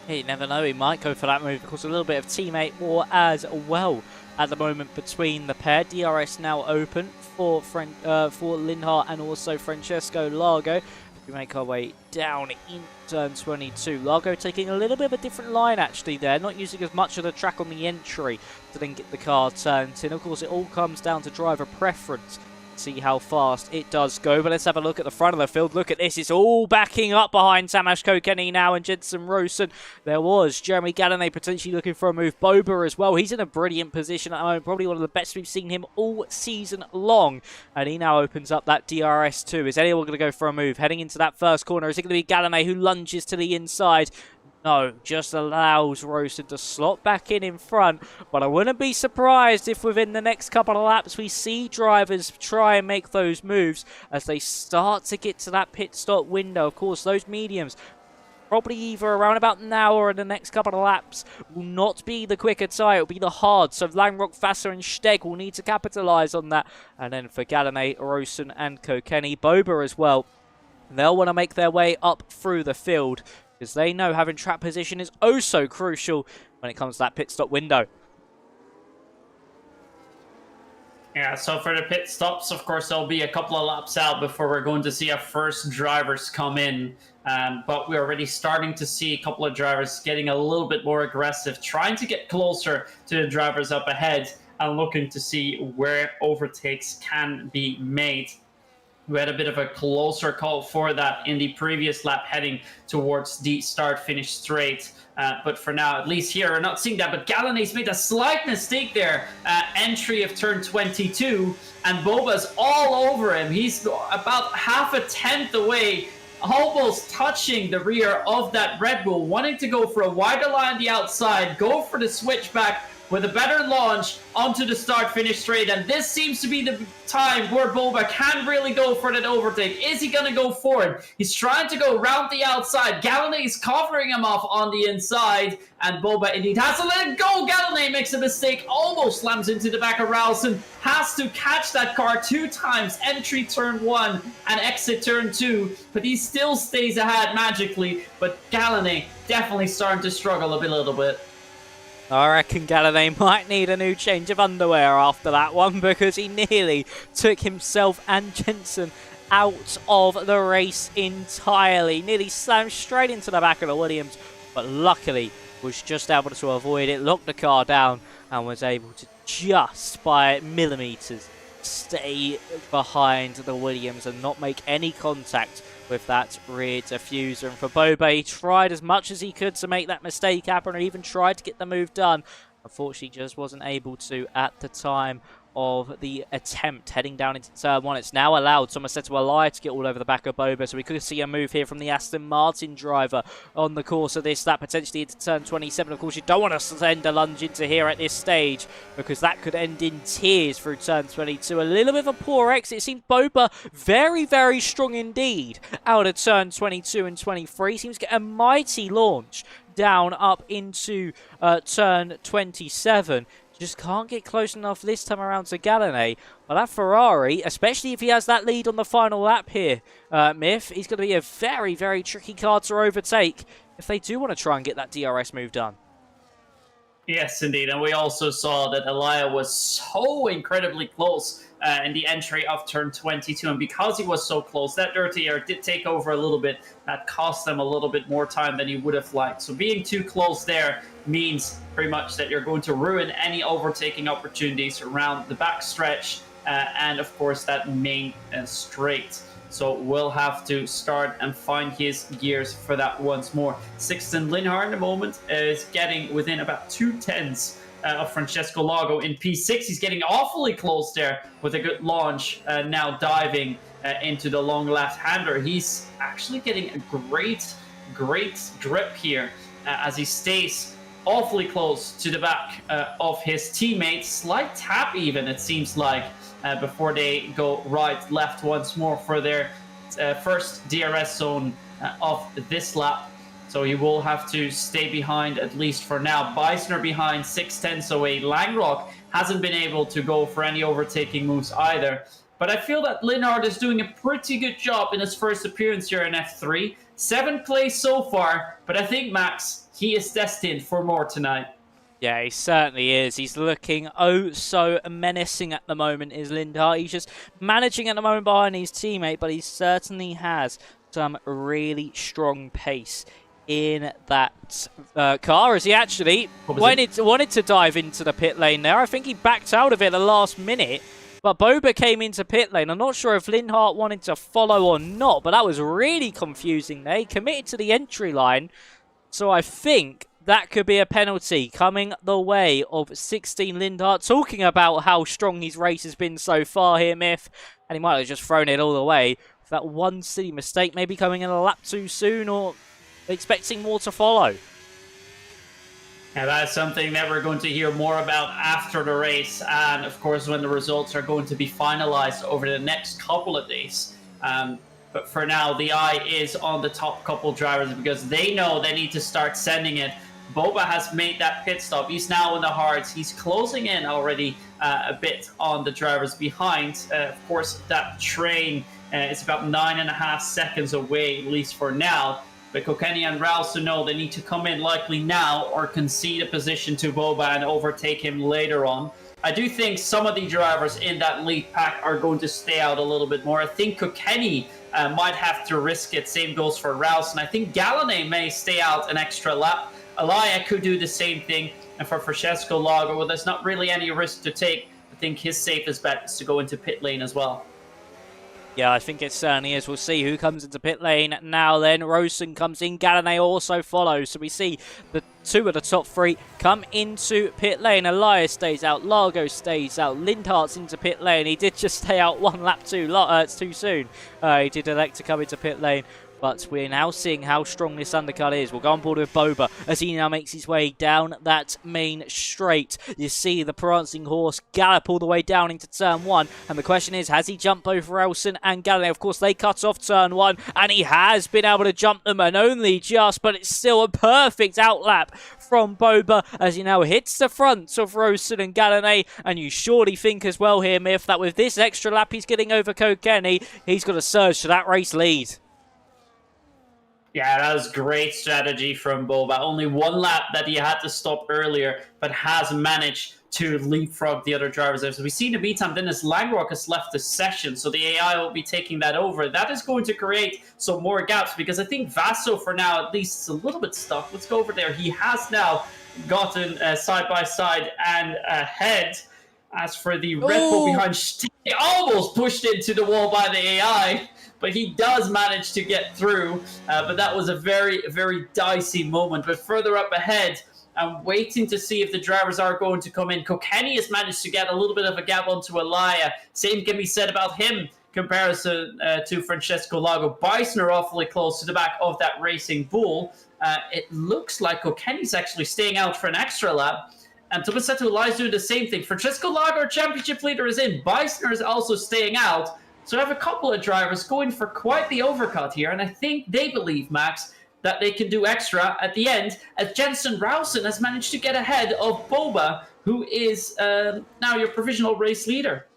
Hey, you never know, he might go for that move because a little bit of teammate war as well at the moment between the pair. DRS now open for Linhart and also Francesco Largo. We make our way down in turn 22. Largo taking a little bit of a different line actually there, not using as much of the track on the entry to then get the car turned in. Of course, it all comes down to driver preference. See how fast it does go, but let's have a look at the front of the field. Look at this, it's all backing up behind Tamas Kokeni now and Jensen Rosen. There was Jeremy Gallonay potentially looking for a move. Boba as well, he's in a brilliant position at the moment, probably one of the best we've seen him all season long, and he now opens up that DRS2. Is anyone going to go for a move heading into that first corner? Is it going to be Gallonay who lunges to the inside? No, just allows Rosen to slot back in front. But I wouldn't be surprised if within the next couple of laps we see drivers try and make those moves as they start to get to that pit stop window. Of course, those mediums, probably either around about now or in the next couple of laps, will not be the quicker tyre, it will be the hard. So Langrock, Vassar and Steg will need to capitalise on that. And then for Gallonay, Rosen and Kokeni, Boba as well, they'll want to make their way up through the field, because they know having track position is oh so crucial when it comes to that pit stop window. Yeah, so for the pit stops, of course, there'll be a couple of laps out before we're going to see our first drivers come in. But we're already starting to see a couple of drivers getting a little bit more aggressive, trying to get closer to the drivers up ahead and looking to see where overtakes can be made. We had a bit of a closer call for that in the previous lap heading towards the start-finish straight. But for now, at least here, we're not seeing that. But Gallonay's made a slight mistake there. Entry of turn 22, and Boba's all over him. He's about half a tenth away, almost touching the rear of that Red Bull, wanting to go for a wider line on the outside, go for the switchback with a better launch onto the start-finish straight. And this seems to be the time where Boba can really go for that overtake. Is he going to go for it? He's trying to go around the outside. Gallonay is covering him off on the inside, and Boba indeed has to let it go. Gallonay makes a mistake, almost slams into the back of Ralston, has to catch that car 2 times, entry turn 1 and exit turn 2, but he still stays ahead magically. But Gallonay definitely starting to struggle a little bit. I reckon Gallonay might need a new change of underwear after that one, because he nearly took himself and Jensen out of the race entirely. Nearly slammed straight into the back of the Williams, but luckily was just able to avoid it, locked the car down, and was able to just by millimetres stay behind the Williams and not make any contact with that rear diffuser. And for Boba, he tried as much as he could to make that mistake happen, and even tried to get the move done. Unfortunately, just wasn't able to at the time of the attempt heading down into turn 1. It's now allowed Somerset to Ally to get all over the back of Boba, so we could see a move here from the Aston Martin driver on the course of this, that potentially into turn 27. Of course, you don't want to send a lunge into here at this stage, because that could end in tears through turn 22. A little bit of a poor exit. It seems Boba very, very strong indeed out of turn 22 and 23. Seems to get a mighty launch down up into turn 27. Just can't get close enough this time around to Gallané. Well, that Ferrari, especially if he has that lead on the final lap here, Myth, he's going to be a very, very tricky car to overtake if they do want to try and get that DRS move done. Yes, indeed. And we also saw that Elia was so incredibly close in the entry of turn 22. And because he was so close, that dirty air did take over a little bit. That cost them a little bit more time than he would have liked. So being too close there means pretty much that you're going to ruin any overtaking opportunities around the backstretch and, of course, that main straight. So we'll have to start and find his gears for that once more. Sixten Linhart in the moment is getting within about 2/10 of Francesco Lago in P6. He's getting awfully close there with a good launch, now diving into the long left-hander. He's actually getting a great grip here as he stays awfully close to the back of his teammates. Slight tap even, it seems like, before they go right, left once more for their first DRS zone of this lap. So he will have to stay behind, at least for now. Bison are behind 6/10, so a Langrock hasn't been able to go for any overtaking moves either. But I feel that Linhart is doing a pretty good job in his first appearance here in F3. 7th place so far, but I think, Max, he is destined for more tonight. Yeah, he certainly is. He's looking oh so menacing at the moment, is Linhart. He's just managing at the moment behind his teammate, but he certainly has some really strong pace in that car, as he actually wanted to dive into the pit lane there. I think he backed out of it at the last minute, but Boba came into pit lane. I'm not sure if Linhart wanted to follow or not, but that was really confusing there. He committed to the entry line, so I think that could be a penalty coming the way of 16 Linhart. Talking about how strong his race has been so far here, Myth, and he might have just thrown it all away for that one silly mistake, maybe coming in a lap too soon or expecting more to follow. And that's something that we're going to hear more about after the race, and of course when the results are going to be finalized over the next couple of days. But for now, the eye is on the top couple drivers because they know they need to start sending it. Boba has made that pit stop. He's now in the hards. He's closing in already a bit on the drivers behind. Of course, that train is about 9.5 seconds away, at least for now. But Kokeni and Ralston know they need to come in likely now or concede a position to Boba and overtake him later on. I do think some of the drivers in that lead pack are going to stay out a little bit more. I think Kokeni might have to risk it. Same goes for Ralston. I think Gallané may stay out an extra lap. Elia could do the same thing. And for Francesco Lago, well, there's not really any risk to take. I think his safest bet is to go into pit lane as well. Yeah, I think it certainly is. We'll see who comes into pit lane now then. Rosen comes in, Gallané also follows. So we see the two of the top three come into pit lane. Elias stays out, Largo stays out, Linhart's into pit lane. He did just stay out one lap too soon. He did elect to come into pit lane. But we're now seeing how strong this undercut is. We'll go on board with Boba as he now makes his way down that main straight. You see the prancing horse gallop all the way down into turn 1. And the question is, has he jumped both Relson and Gallané? Of course, they cut off turn 1. And he has been able to jump them, and only just. But it's still a perfect outlap from Boba as he now hits the front of Rosen and Gallané. And you surely think as well here, Myth, that with this extra lap he's getting over Kokeni, he's got to surge to that race lead. Yeah, that was great strategy from Boba. Only one lap that he had to stop earlier, but has managed to leapfrog the other drivers there. So we see in the meantime, Dennis Langrock has left the session, so the AI will be taking that over. That is going to create some more gaps, because I think Vaso, for now, at least, is a little bit stuck. Let's go over there. He has now gotten side by side and ahead. As for the Red Bull behind, he almost pushed into the wall by the AI, but he does manage to get through. But that was a very, very dicey moment. But further up ahead, I'm waiting to see if the drivers are going to come in. Kokeni has managed to get a little bit of a gap onto Elia. Same can be said about him comparison to Francesco Lago. Bison are awfully close to the back of that Racing Bull. It looks like Kokeni's actually staying out for an extra lap. And Tomasetto Elias doing the same thing. Francesco Lago, our championship leader, is in. Bison is also staying out. So I have a couple of drivers going for quite the overcut here. And I think they believe, Max, that they can do extra at the end, as Jensen Rausen has managed to get ahead of Boba, who is now your provisional race leader.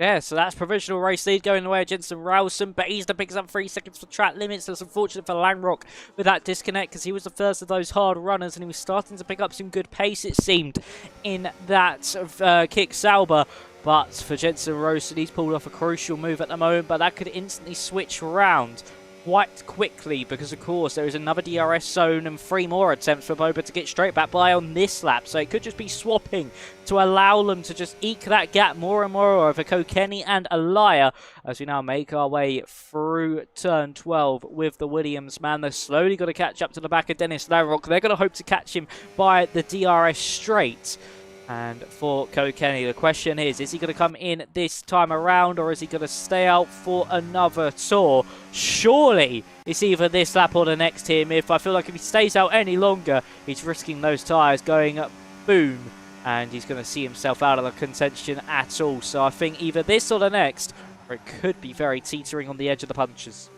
Yeah, so that's provisional race lead going the way of Jensen Rausen. Batista picks up 3 seconds for track limits. That's unfortunate for Langrock with that disconnect because he was the first of those hard runners and he was starting to pick up some good pace, it seemed, in that kick Sauber. But for Jensen Rausen, he's pulled off a crucial move at the moment, but that could instantly switch round quite quickly because, of course, there is another DRS zone and 3 more attempts for Boba to get straight back by on this lap. So it could just be swapping to allow them to just eke that gap more and more over Kokeni and Elia as we now make our way through turn 12 with the Williams man. They're slowly got to catch up to the back of Dennis Lanrock. They're going to hope to catch him by the DRS straight. And for Kokeni, the question is he going to come in this time around or is he going to stay out for another tour? Surely it's either this lap or the next here, Miff. I feel like if he stays out any longer, he's risking those tyres going boom. And he's going to see himself out of the contention at all. So I think either this or the next, or it could be very teetering on the edge of the punches.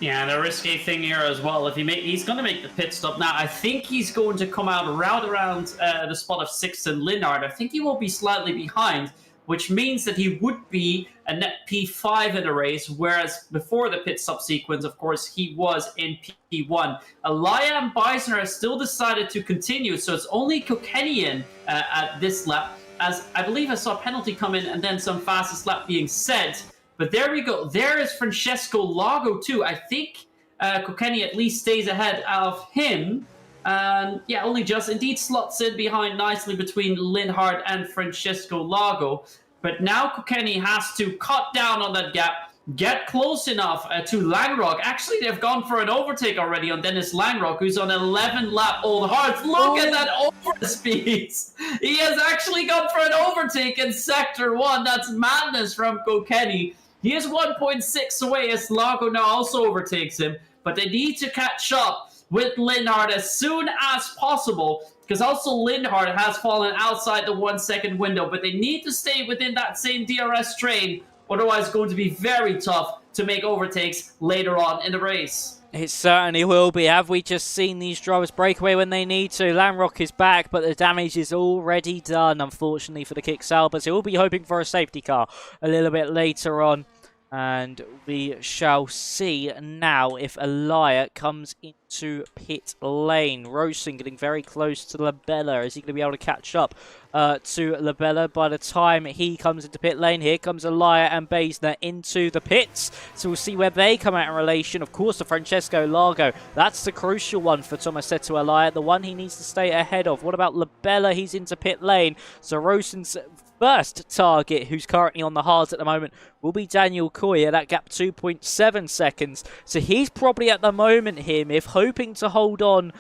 Yeah, and a risky thing here as well. If he's going to make the pit stop now, I think he's going to come out right around the spot of 6th and Linhart. I think he will be slightly behind, which means that he would be a net P5 in the race, whereas before the pit stop sequence, of course, he was in P1. Elia and Beisner have still decided to continue, so it's only Kokeni at this lap, as I believe I saw a penalty come in and then some fastest lap being said. But there we go. There is Francesco Lago too. I think Kokeni at least stays ahead of him. Yeah, only just indeed slots in behind nicely between Linhart and Francesco Lago. But now Kokeni has to cut down on that gap, get close enough to Langrock. Actually, they've gone for an overtake already on Dennis Langrock, who's on 11-lap old hearts. Look at that overspeed. He has actually gone for an overtake in Sector 1. That's madness from Kokeni. He is 1.6 away as Lago now also overtakes him. But they need to catch up with Linhart as soon as possible, because also Linhart has fallen outside the 1 second window. But they need to stay within that same DRS train. Otherwise, it's going to be very tough to make overtakes later on in the race. It certainly will be. Have we just seen these drivers break away when they need to? Lanrock is back, but the damage is already done, unfortunately, for the Kick Salbers. He will be hoping for a safety car a little bit later on. And we shall see now if Elia comes into pit lane. Rosen getting very close to Labella. Is he going to be able to catch up to Labella by the time he comes into pit lane? Here comes Elia and Beisner into the pits. So we'll see where they come out in relation. Of course, the Francesco Lago. That's the crucial one for Tomasetto Elia. The one he needs to stay ahead of. What about Labella? He's into pit lane. So Rosen's first target, who's currently on the hards at the moment, will be Daniel Coyer. That gap 2.7 seconds. So he's probably at the moment here, Miff, hoping to hold on,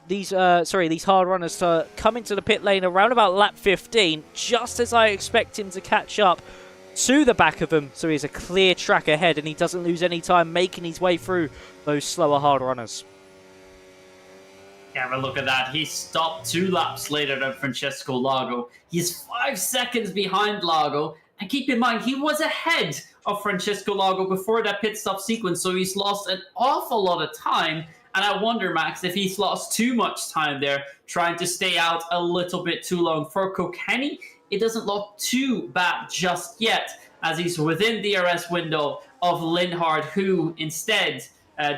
these hard runners to come into the pit lane around about lap 15, just as I expect him to catch up to the back of them, so he's a clear track ahead and he doesn't lose any time making his way through those slower hard runners. Yeah, but look at that. He stopped 2 laps later than Francesco Lago. He's 5 seconds behind Lago. And keep in mind, he was ahead of Francesco Lago before that pit stop sequence, so he's lost an awful lot of time. And I wonder, Max, if he's lost too much time there, trying to stay out a little bit too long. For Kokeni, it doesn't look too bad just yet, as he's within DRS window of Linhart, who instead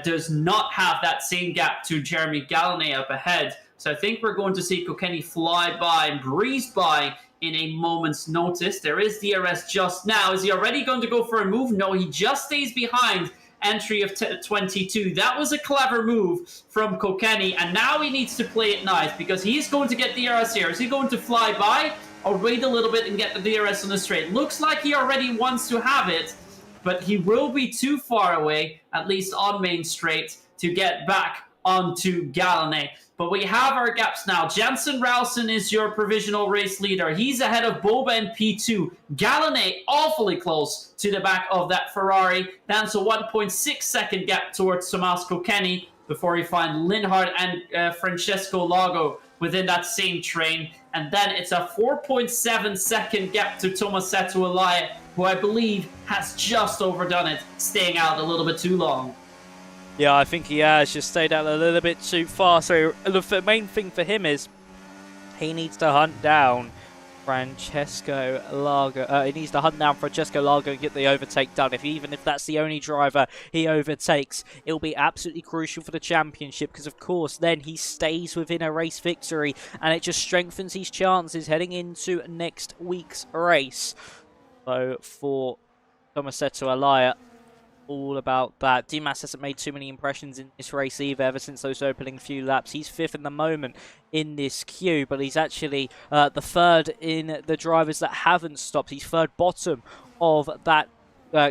does not have that same gap to Jeremy Gallané up ahead. So I think we're going to see Kokeni fly by and breeze by in a moment's notice. There is DRS just now. Is he already going to go for a move? No, he just stays behind entry of 22. That was a clever move from Kilkenny, and now he needs to play it nice because he's going to get DRS here. Is he going to fly by or wait a little bit and get the DRS on the straight? Looks like he already wants to have it, but he will be too far away, at least on main straight, to get back onto Gallané. But we have our gaps now. Jensen Rowson is your provisional race leader. He's ahead of Boba in P2. Gallané awfully close to the back of that Ferrari. That's a 1.6 second gap towards Tomas Kilkenny before we find Linhart and Francesco Lago within that same train. And then it's a 4.7 second gap to Tomasetto Alaya, who I believe has just overdone it, staying out a little bit too long. Yeah, I think he has just stayed out a little bit too far. So the main thing for him is he needs to hunt down Francesco Lago. He needs to hunt down Francesco Lago and get the overtake done. Even if that's the only driver he overtakes, it'll be absolutely crucial for the championship because, of course, then he stays within a race victory and it just strengthens his chances heading into next week's race. So for Tomasetto Alaya, all about that. Dimas hasn't made too many impressions in this race either ever since those opening few laps. He's 5th in the moment in this queue, but he's actually the 3rd in the drivers that haven't stopped. He's 3rd bottom of that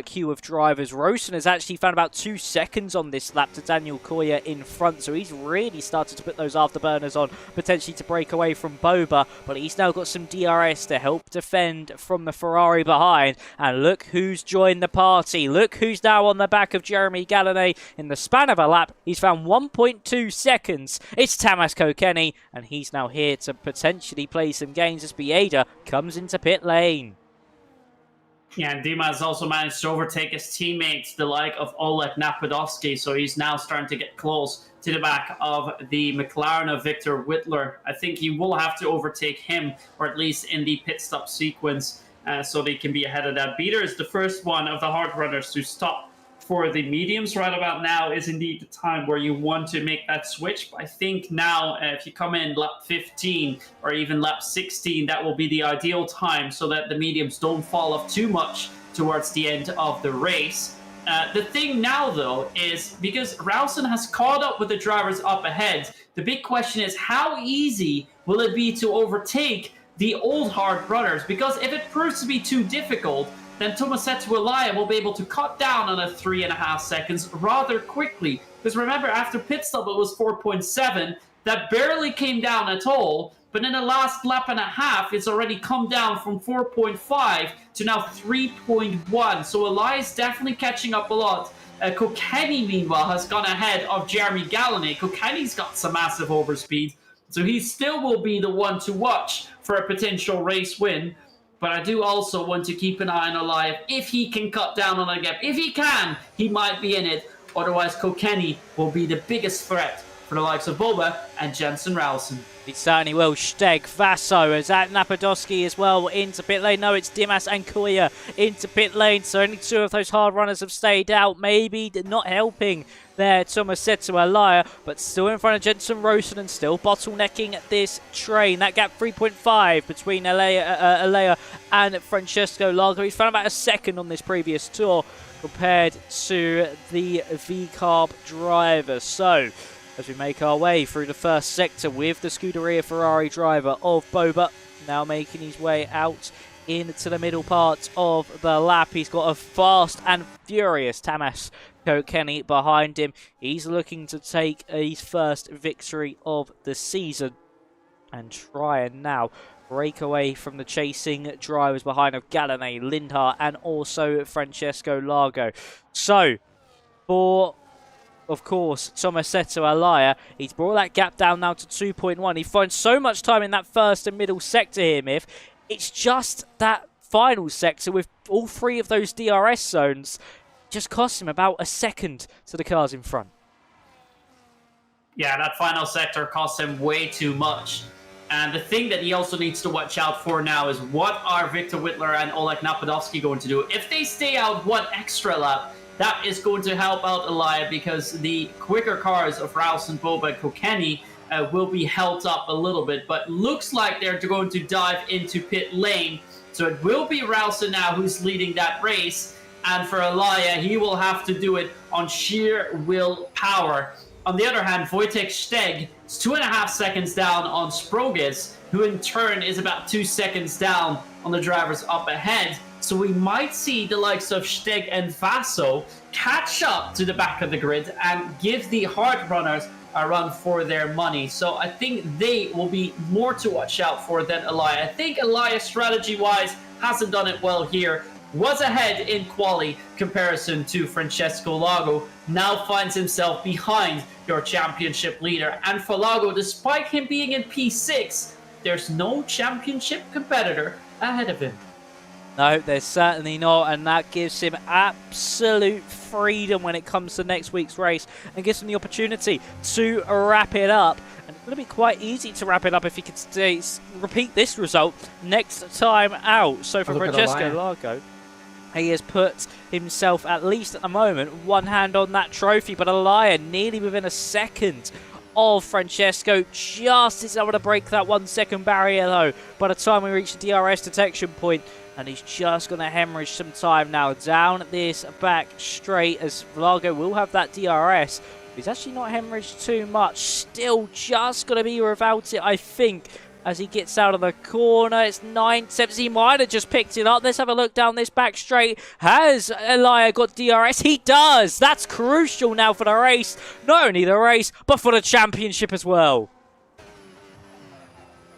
queue of drivers. Rosen has actually found about 2 seconds on this lap to Daniel Koya in front, so he's really started to put those afterburners on, potentially to break away from Boba, but he's now got some DRS to help defend from the Ferrari behind. And look who's joined the party. Look who's now on the back of Jeremy Gallané. In the span of a lap, he's found 1.2 seconds. It's Tomas Kilkenny, and he's now here to potentially play some games as Bieda comes into pit lane. Yeah, and Dimas also managed to overtake his teammates, the like of Oleg Napadovsky, so he's now starting to get close to the back of the McLaren of Victor Whittler. I think he will have to overtake him, or at least in the pit stop sequence, so they can be ahead of that. Beater is the first one of the hard runners to stop for the mediums. Right about now is indeed the time where you want to make that switch. But I think now, if you come in lap 15 or even lap 16, that will be the ideal time so that the mediums don't fall off too much towards the end of the race. The thing now, though, is because Rowson has caught up with the drivers up ahead, the big question is how easy will it be to overtake the old hard runners? Because if it proves to be too difficult, then Tomasetto Alaya will be able to cut down on a 3.5 seconds rather quickly. Because remember, after pit stop, it was 4.7. That barely came down at all. But in the last lap and a half, it's already come down from 4.5 to now 3.1. So Alaya is definitely catching up a lot. Kilkenny, meanwhile, has gone ahead of Jeremy Gallané. Kilkenny's got some massive overspeed. So he still will be the one to watch for a potential race win. But I do also want to keep an eye on Alaya. If he can cut down on a gap, if he can, he might be in it. Otherwise, Kilkenny will be the biggest threat for the likes of Boba and Jensen Rowson. He certainly will. Steg, Vaso, is that Napadovsky as well into pit lane? No, it's Dimas and Koya into pit lane. So only 2 of those hard runners have stayed out. Maybe not helping there, Tomasetto Alaya, but still in front of Jensen Rosen and still bottlenecking this train. That gap 3.5 between Alaya and Francesco Lago. He's found about a second on this previous tour compared to the V-Carb driver. So as we make our way through the first sector with the Scuderia Ferrari driver of Boba, now making his way out into the middle part of the lap. He's got a fast and furious Tomas Kilkenny behind him. He's looking to take his first victory of the season and try and now break away from the chasing drivers behind of Gallané, Linhart and also Francesco Lago. So, for of course, Tomasetto Alaya, he's brought that gap down now to 2.1. He finds so much time in that first and middle sector here, Miff. It's just that final sector with all 3 of those DRS zones just costs him about a second to the cars in front. Yeah, that final sector costs him way too much. And the thing that he also needs to watch out for now is what are Victor Whittler and Oleg Napadovsky going to do? If they stay out 1 extra lap, that is going to help out Alaya because the quicker cars of Rowson, Boba, and Kilkenny will be held up a little bit. But looks like they're going to dive into pit lane. So it will be Rowson now who's leading that race. And for Elia, he will have to do it on sheer willpower. On the other hand, Wojtek Steg is 2.5 seconds down on Sprogis, who in turn is about 2 seconds down on the drivers up ahead. So we might see the likes of Steg and Vaso catch up to the back of the grid and give the hard runners a run for their money. So I think they will be more to watch out for than Elia. I think Elia, strategy-wise, hasn't done it well here. Was ahead in quali comparison to Francesco Lago, now finds himself behind your championship leader. And for Lago, despite him being in P6, there's no championship competitor ahead of him. No, there's certainly not, and that gives him absolute freedom when it comes to next week's race and gives him the opportunity to wrap it up. And it's going to be quite easy to wrap it up if he could repeat this result next time out. So for Francesco Lago, he has put himself, at least at the moment, one hand on that trophy, but Elia nearly within a second of Francesco, just is able to break that 1 second barrier though by the time we reach the DRS detection point. And he's just going to hemorrhage some time now down this back straight, as Lago will have that DRS. He's actually not hemorrhaged too much. Still just going to be without it, I think, as he gets out of the corner. It's 9 seconds. He might have just picked it up. Let's have a look down this back straight. Has Elia got DRS? He does. That's crucial now for the race. Not only the race, but for the championship as well.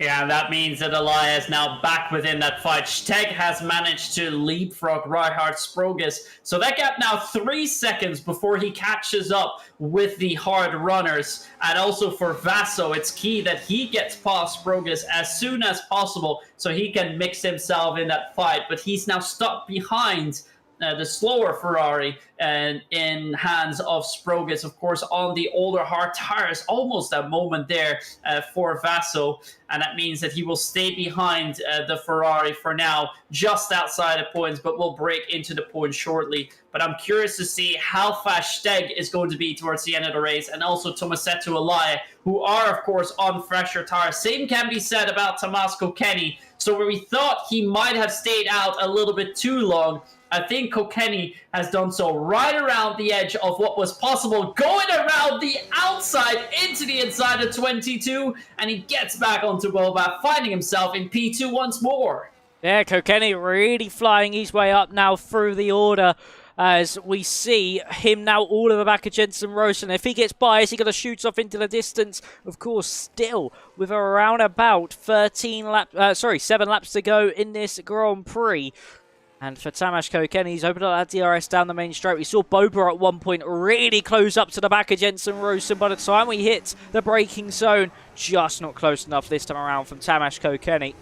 Yeah, that means that Elia is now back within that fight. Steg has managed to leapfrog Reinhard Sprogis. So that gap now 3 seconds before he catches up with the hard runners. And also for Vaso, it's key that he gets past Sprogis as soon as possible so he can mix himself in that fight. But he's now stuck behind the slower Ferrari and in hands of Sprogis, of course, on the older hard tires. Almost that moment there for Vaso, and that means that he will stay behind the Ferrari for now, just outside of points, but will break into the points shortly. But I'm curious to see how fast Steg is going to be towards the end of the race, and also Tomasetto Elia, who are, of course, on fresher tires. Same can be said about Tomasko Kenny. So where we thought he might have stayed out a little bit too long, I think Kokeni has done so right around the edge of what was possible, going around the outside into the inside of 22, and he gets back onto Boba, finding himself in P2 once more. Yeah, Kokeni really flying his way up now through the order, as we see him now all at the back of Jensen Rosen. If he gets by, is he going to shoot off into the distance? Of course, still with around about 7 laps to go in this Grand Prix. And for Tamas Kokeni, he's opened up that DRS down the main straight. We saw Boba at one point really close up to the back of Jensen Rosen. By the time we hit the braking zone, just not close enough this time around from Tamas Kokeni.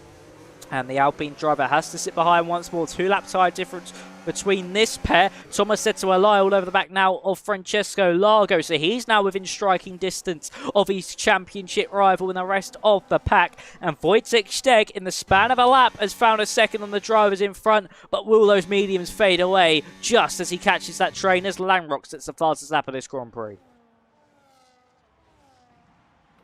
And the Alpine driver has to sit behind once more. 2 lap tire difference between this pair. Tomasetto Elia all over the back now of Francesco Lago. So he's now within striking distance of his championship rival in the rest of the pack. And Wojtek Steg, in the span of a lap, has found a second on the drivers in front. But will those mediums fade away just as he catches that train as Langrock sets the fastest lap of this Grand Prix?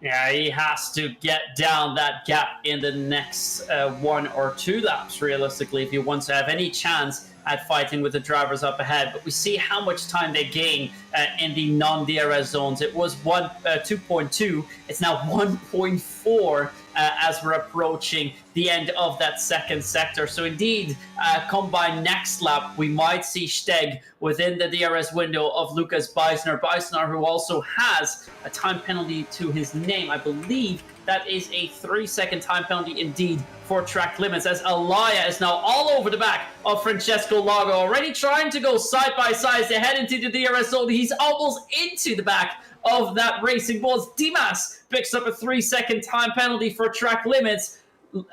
Yeah, he has to get down that gap in the next 1 or 2 laps, realistically, if he wants to have any chance at fighting with the drivers up ahead. But we see how much time they gain in the non-DRS zones. It was 2.2. It's now 1.4 as we're approaching the end of that second sector. So indeed, come by next lap, we might see Steg within the DRS window of Lucas Beisner. Beisner, who also has a time penalty to his name. I believe that is a 3-second time penalty indeed for track limits, as Elia is now all over the back of Francesco Lago, already trying to go side by side as they head into the DRS zone. He's almost into the back of that Racing Bulls. Dimas picks up a 3-second time penalty for track limits.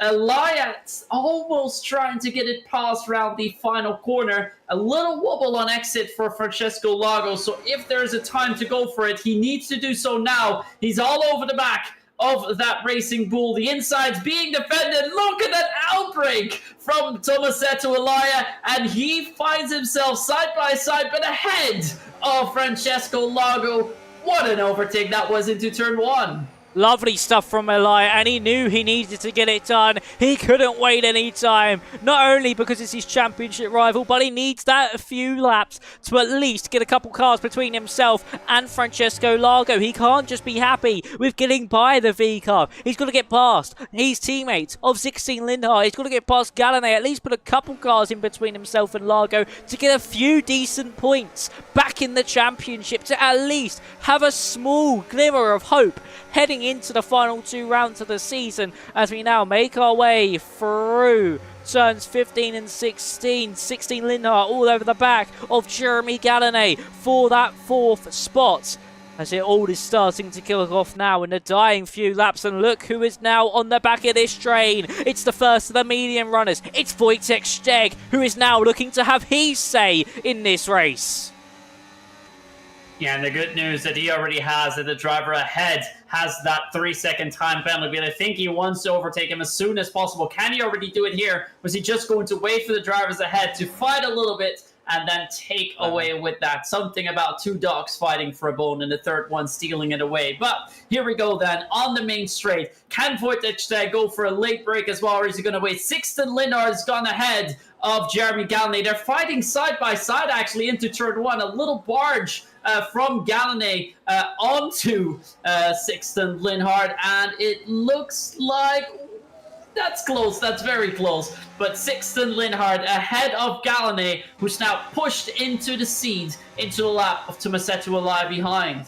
Elias almost trying to get it past around the final corner. A little wobble on exit for Francesco Lago, so if there's a time to go for it, he needs to do so now. He's all over the back of that Racing Bull. The inside's being defended. Look at that outbreak from Tomasetto Elia, and he finds himself side by side but ahead of Francesco Lago. What an overtake that was into turn 1. Lovely stuff from Eli, and he knew he needed to get it done. He couldn't wait any time. Not only because it's his championship rival, but he needs that a few laps to at least get a couple cars between himself and Francesco Largo. He can't just be happy with getting by the V car. He's got to get past his teammates of 16 Lindhart. He's got to get past Gallané, at least put a couple cars in between himself and Largo to get a few decent points back in the championship, to at least have a small glimmer of hope heading into the final 2 rounds of the season, as we now make our way through turns 15 and 16. 16 Lindhart all over the back of Jeremy Gallané for that 4th spot, as it all is starting to kill off now in the dying few laps. And look who is now on the back of this train. It's the first of the medium runners. It's Wojtek Steg, who is now looking to have his say in this race. Yeah, and the good news that he already has that the driver ahead has that 3-second time penalty. And I think he wants to overtake him as soon as possible. Can he already do it here? Was he just going to wait for the drivers ahead to fight a little bit and then take away with that? Something about 2 dogs fighting for a bone and the third one stealing it away. But here we go then on the main straight. Can Wojtek go for a late break as well, or is he going to wait? Sixten Lindhart has gone ahead of Jeremy Gallané. They're fighting side by side actually into turn 1. A little barge from Gallané onto Sixten Lindhart, and it looks like that's close. That's very close. But Sixten Lindhart ahead of Gallané, who's now pushed into the seat, into the lap of Tomasetto Eli behind.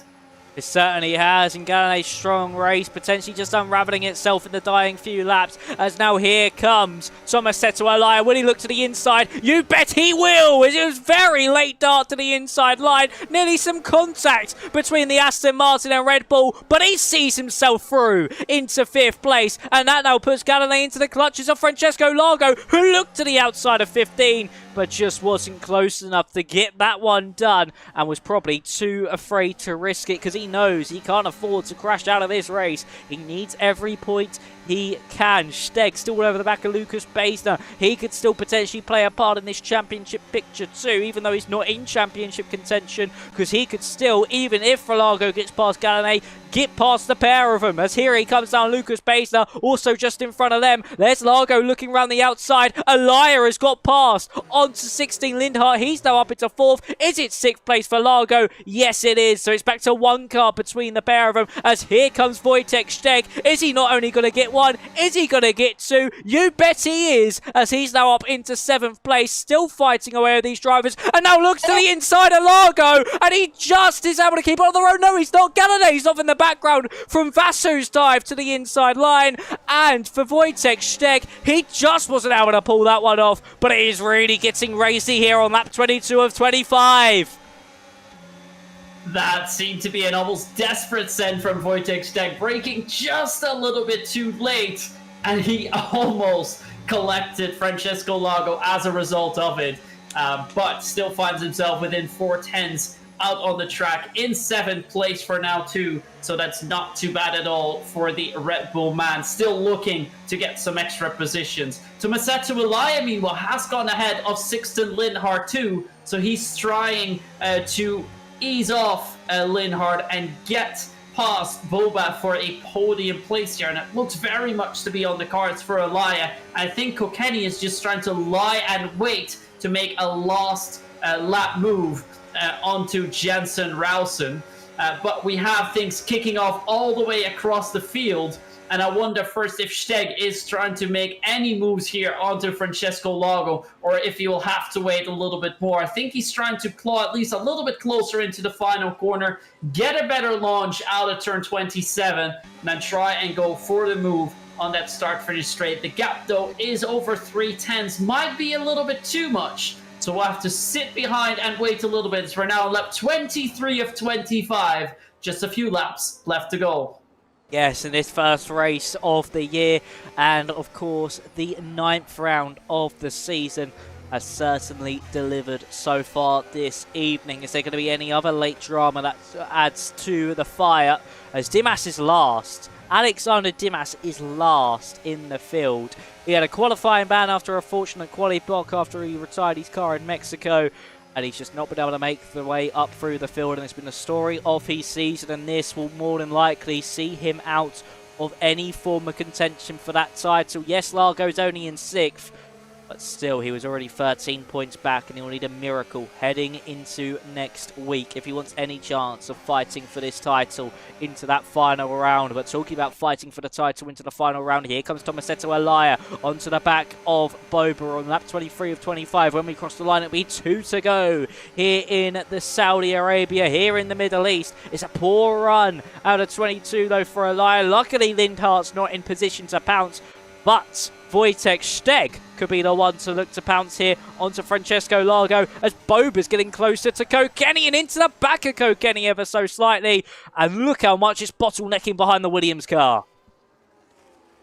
It certainly has, and Gallané's strong race potentially just unravelling itself in the dying few laps, as now here comes Tomasetto Eli. Will he look to the inside? You bet he will! It was very late dart to the inside line, nearly some contact between the Aston Martin and Red Bull, but he sees himself through into 5th place, and that now puts Gallané into the clutches of Francesco Largo, who looked to the outside of 15, but just wasn't close enough to get that one done, and was probably too afraid to risk it, because he knows he can't afford to crash out of this race. He needs every point he can. Steg still over the back of Lucas Beisner. He could still potentially play a part in this championship picture too, even though he's not in championship contention, because he could still, even if Largo gets past Gallané, get past the pair of them, as here he comes down Lucas Beisner, also just in front of them. There's Largo looking around the outside. Elia has got past onto 16 Lindhart. He's now up into 4th. Is it 6th place for Largo? Yes, it is. So it's back to 1 car between the pair of them, as here comes Wojtek Steg. Is he not only going to get 1? Is he going to get 2? You bet he is, as he's now up into 7th place, still fighting away with these drivers, and now looks to the inside of Largo, and he just is able to keep it on the road. No, he's not. Gallané's off in the background from Vassu's dive to the inside line, and for Wojtek Steg, he just wasn't able to pull that one off, but it is really getting racy here on lap 22 of 25. That seemed to be an almost desperate send from Wojtek Steg, braking just a little bit too late, and he almost collected Francesco Largo as a result of it, but still finds himself within 4/10 out on the track in 7th place for now too, so that's not too bad at all for the Red Bull man, still looking to get some extra positions. Tomasetto Eli, meanwhile, has gone ahead of Sixten Lindhart too, so he's trying to ease off Lindhart and get past Boba for a podium place here, and it looks very much to be on the cards for Elia. I think Kokeni is just trying to lie and wait to make a last lap move onto Jensen Rausen, but we have things kicking off all the way across the field, and I wonder first if Steg is trying to make any moves here onto Francesco Largo, or if he will have to wait a little bit more. I think he's trying to claw at least a little bit closer into the final corner, get a better launch out of turn 27, and then try and go for the move on that start-finish straight. The gap, though, is over 3/10, might be a little bit too much, so we'll have to sit behind and wait a little bit. So we're now on lap 23 of 25, just a few laps left to go. Yes, in this first race of the year, and of course the 9th round of the season, has certainly delivered so far this evening. Is there going to be any other late drama that adds to the fire? As Dimas is last. Alexander Dimas is last in the field. He had a qualifying ban after a fortunate quali block after he retired his car in Mexico. and he's just not been able to make the way up through the field, and it's been the story of his season, and this will more than likely see him out of any form of contention for that title. Yes, Largo's only in 6th, but still, he was already 13 points back, and he'll need a miracle heading into next week if he wants any chance of fighting for this title into that final round. But talking about fighting for the title into the final round, here comes Tomasetto Elia onto the back of Boba on lap 23 of 25. When we cross the line, it'll be 2 to go here in the Saudi Arabia, here in the Middle East. It's a poor run out of 22, though, for Elia. Luckily, Lindhart's not in position to pounce, but Wojtek Steg could be the one to look to pounce here onto Francesco Largo as Boba's getting closer to Kokeni and into the back of Kokeni ever so slightly. And look how much it's bottlenecking behind the Williams car.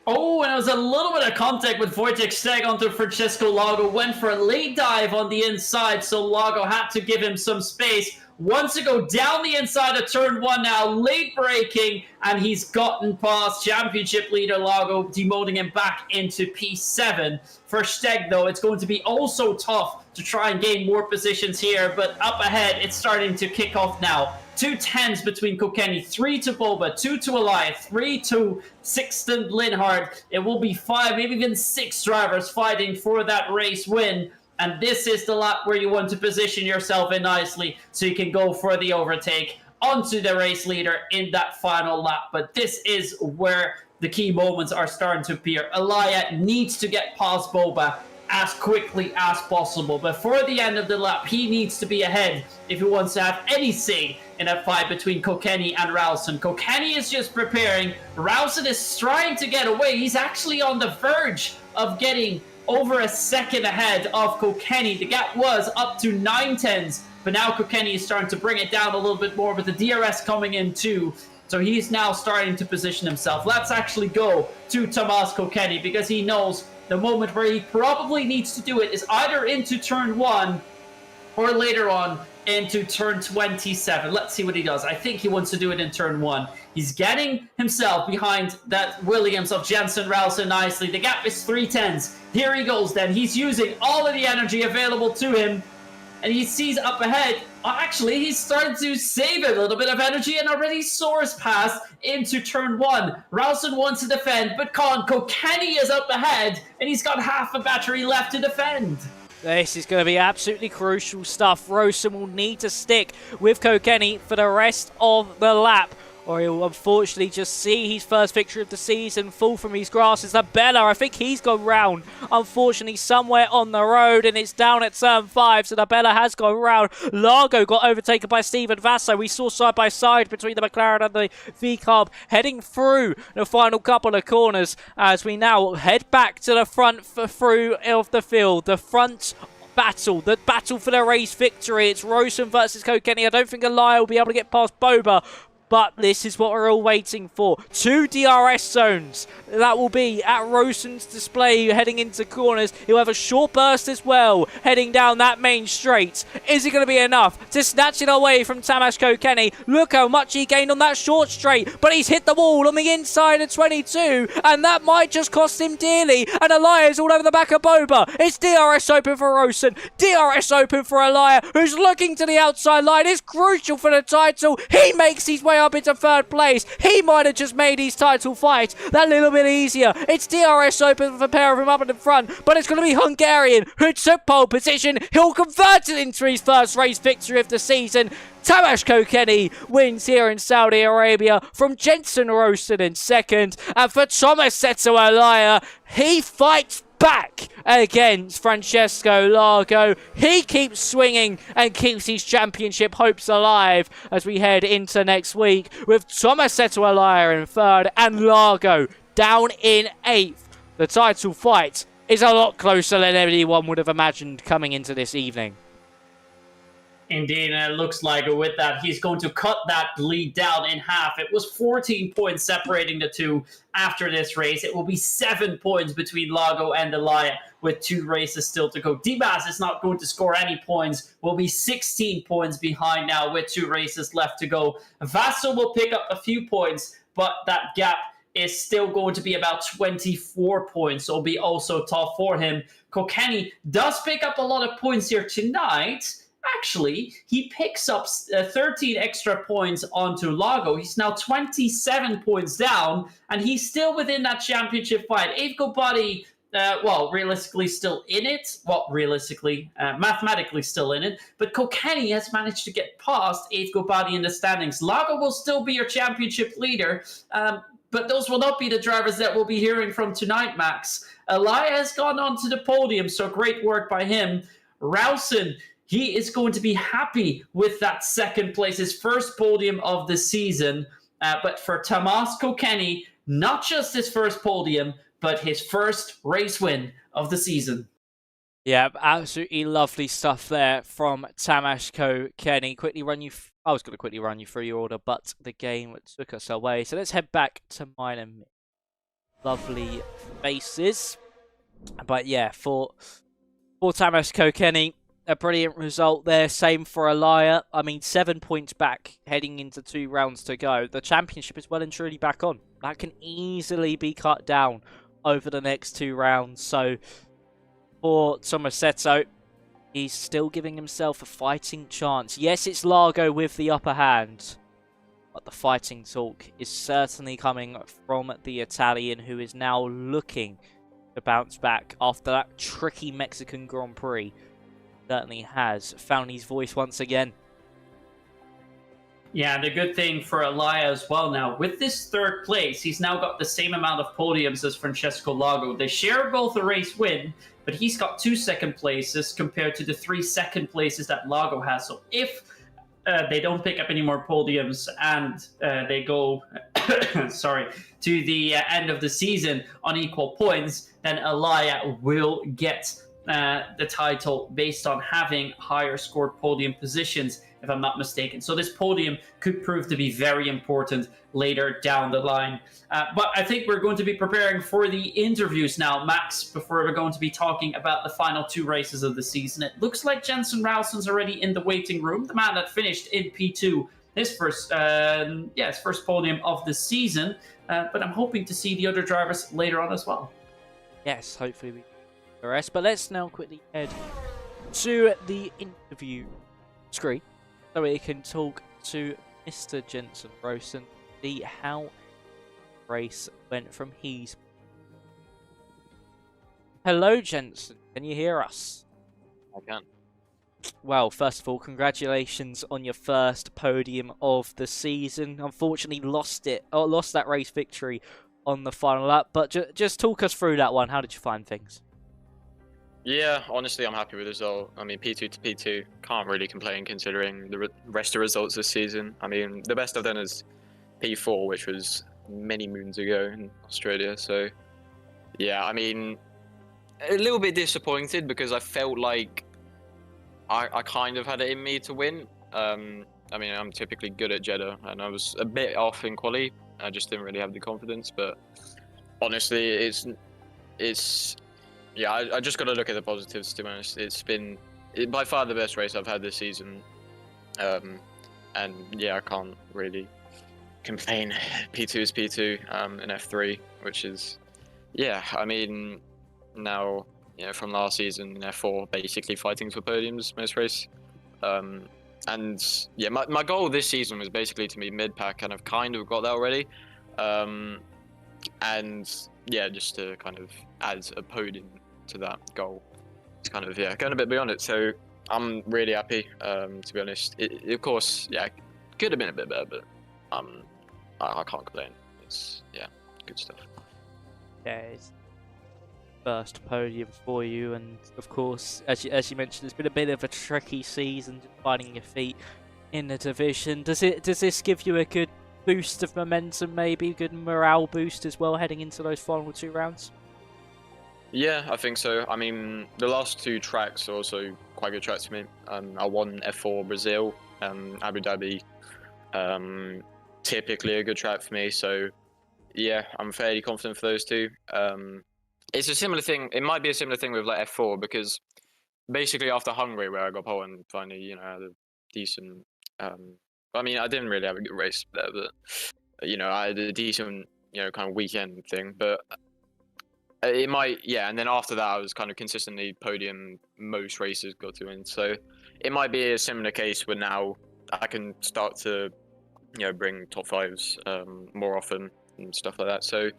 Oh, and it was a little bit of contact with Wojtek Steg onto Francesco Largo. Went for a late dive on the inside, so Largo had to give him some space. Wants to go down the inside of turn 1 now, late braking, and he's gotten past championship leader Largo, demoting him back into P7. For Steg, though, it's going to be also tough to try and gain more positions here, but up ahead, it's starting to kick off now. 2 10s between Kokeni, 3 to Boba, 2 to Elia, 3 to Sixten Linhart. It will be 5, maybe even 6 drivers fighting for that race win. And this is the lap where you want to position yourself in nicely so you can go for the overtake onto the race leader in that final lap. But this is where the key moments are starting to appear. Elia needs to get past Boba as quickly as possible. Before the end of the lap, he needs to be ahead if he wants to have any say in a fight between Kokeni and Ralston. Kokeni is just preparing. Ralston is trying to get away. He's actually on the verge of getting over a second ahead of Kokeni. The gap was up to 9 tenths, but now Kokeni is starting to bring it down a little bit more with the DRS coming in too. So he's now starting to position himself. Let's actually go to Tomas Kokeni because he knows the moment where he probably needs to do it is either into turn 1 or later on into turn 27. Let's see what he does. I think he wants to do it in turn 1. He's getting himself behind that Williams of Jensen Ralston nicely. The gap is 3 tenths. Here he goes then. He's using all of the energy available to him. And he sees up ahead. Actually, he's starting to save a little bit of energy and already soars past into turn 1. Ralston wants to defend, but Kokeni is up ahead. And he's got half a battery left to defend. This is going to be absolutely crucial stuff. Rosen will need to stick with Kokeni for the rest of the lap, or he'll unfortunately just see his first victory of the season fall from his grasp. It's Bella. I think he's gone round, unfortunately, somewhere on the road, and it's down at turn 5, so Bella has gone round. Largo got overtaken by Steven Vasso. We saw side by side between the McLaren and the V-Carb heading through the final couple of corners as we now head back to the front through of the field. The front battle, the battle for the race victory. It's Rosen versus Kokeni. I don't think Elia will be able to get past Boba, but this is what we're all waiting for. 2 DRS zones. That will be at Rosen's display heading into corners. He'll have a short burst as well, heading down that main straight. Is it going to be enough to snatch it away from Tomasz Kokeni? Look how much he gained on that short straight, but he's hit the wall on the inside of 22, and that might just cost him dearly. And Elia's all over the back of Boba. It's DRS open for Rosen. DRS open for Elia, who's looking to the outside line. It's crucial for the title. He makes his way up into 3rd place. He might have just made his title fight that little bit easier. It's DRS open for a pair of them up in the front, but it's going to be Hungarian who took pole position. He'll convert it into his first race victory of the season. Tomasz Kokeni wins here in Saudi Arabia from Jensen Rosen in 2nd, and for Tomasetto Elia, he fights back against Francesco Largo. He keeps swinging and keeps his championship hopes alive as we head into next week with Tomasetto Elia in 3rd and Largo down in 8th. The title fight is a lot closer than anyone would have imagined coming into this evening. Indeed, and it looks like with that, he's going to cut that lead down in half. It was 14 points separating the two after this race. It will be 7 points between Largo and Elia with 2 races still to go. Dimas is not going to score any points. Will be 16 points behind now with 2 races left to go. Vasso will pick up a few points, but that gap is still going to be about 24 points. So it'll be also tough for him. Kokeni does pick up a lot of points here tonight. actually, he picks up 13 extra points onto Lago. He's now 27 points down, and he's still within that championship fight. Avgo Body, well, realistically still in it. Well, realistically, mathematically still in it. But Kilkenny has managed to get past Avgo Body in the standings. Lago will still be your championship leader. But those will not be the drivers that we'll be hearing from tonight, Max. Elia has gone on to the podium, so great work by him. Rowson, he is going to be happy with that second place, his first podium of the season. But for Tomas Kilkenny, not just his first podium, but his first race win of the season. Yeah, absolutely lovely stuff there from Tamas Kilkenny. I was going to quickly run you through your order, but the game took us away. So let's head back to mine and lovely faces. But yeah, for Tamas Kilkenny, a brilliant result there. Same for Elia. I mean, 7 points back heading into 2 rounds to go. The championship is well and truly back on. That can easily be cut down over the next 2 rounds. So for Tomasetto, he's still giving himself a fighting chance. Yes, it's Largo with the upper hand, but the fighting talk is certainly coming from the Italian, who is now looking to bounce back after that tricky Mexican Grand Prix. Certainly has found his voice once again. Yeah, the good thing for Elia as well now, with this third place, he's now got the same amount of podiums as Francesco Lago. They share both a race win, but he's got 2 second places compared to the 3 second places that Lago has. So if they don't pick up any more podiums and they go sorry, to the end of the season on equal points, then Elia will get the title based on having higher scored podium positions, if I'm not mistaken. So this podium could prove to be very important later down the line. But I think we're going to be preparing for the interviews now, Max, before we're going to be talking about the final 2 races of the season. It looks like Jensen Rowson's already in the waiting room, the man that finished in P2, his first podium of the season. But I'm hoping to see the other drivers later on as well. Yes, hopefully we the rest. But let's now quickly head to the interview screen so we can talk to Mr. Jensen Rowson, see how the race went from his. Hello, Jensen. Can you hear us? I can. Well, first of all, congratulations on your first podium of the season. Unfortunately, lost that race victory on the final lap. But just talk us through that one. How did you find things? Yeah, honestly, I'm happy with the result. I mean, P2 to P2, can't really complain considering the rest of the results this season. I mean, the best I've done is P4, which was many moons ago in Australia. So, yeah, I mean, a little bit disappointed because I felt like I kind of had it in me to win. I mean, I'm typically good at Jeddah, and I was a bit off in quali. I just didn't really have the confidence. But honestly, it's yeah, I just got to look at the positives, to be honest. It's been by far the best race I've had this season. And yeah, I can't really complain. P2 is P2 in F3, which is, yeah, I mean, now, you know, from last season in F4, basically fighting for podiums most race. And yeah, my goal this season was basically to be mid-pack, and I've kind of got that already. And yeah, just to kind of add a podium to that goal. It's kind of, yeah, going a bit beyond it. So I'm really happy, to be honest. Of course, yeah, could have been a bit better, but I can't complain. It's, yeah, good stuff. Yeah, it's first podium for you, and of course, as you mentioned, it's been a bit of a tricky season finding your feet in the division. Does this give you a good boost of momentum, maybe good morale boost as well heading into those final 2 rounds? Yeah, I think so. I mean, the last 2 tracks are also quite good tracks for me. I won F4 Brazil, Abu Dhabi, typically a good track for me. So yeah, I'm fairly confident for those 2. It's a similar thing. It might be a similar thing with like F4 because basically after Hungary, where I got pole and finally, you know, had a decent. I mean, I didn't really have a good race there, but you know, I had a decent, you know, kind of weekend thing. But It might, yeah, and then after that, I was kind of consistently podium most races got to win. So it might be a similar case where now I can start to, bring top fives more often and stuff like that. So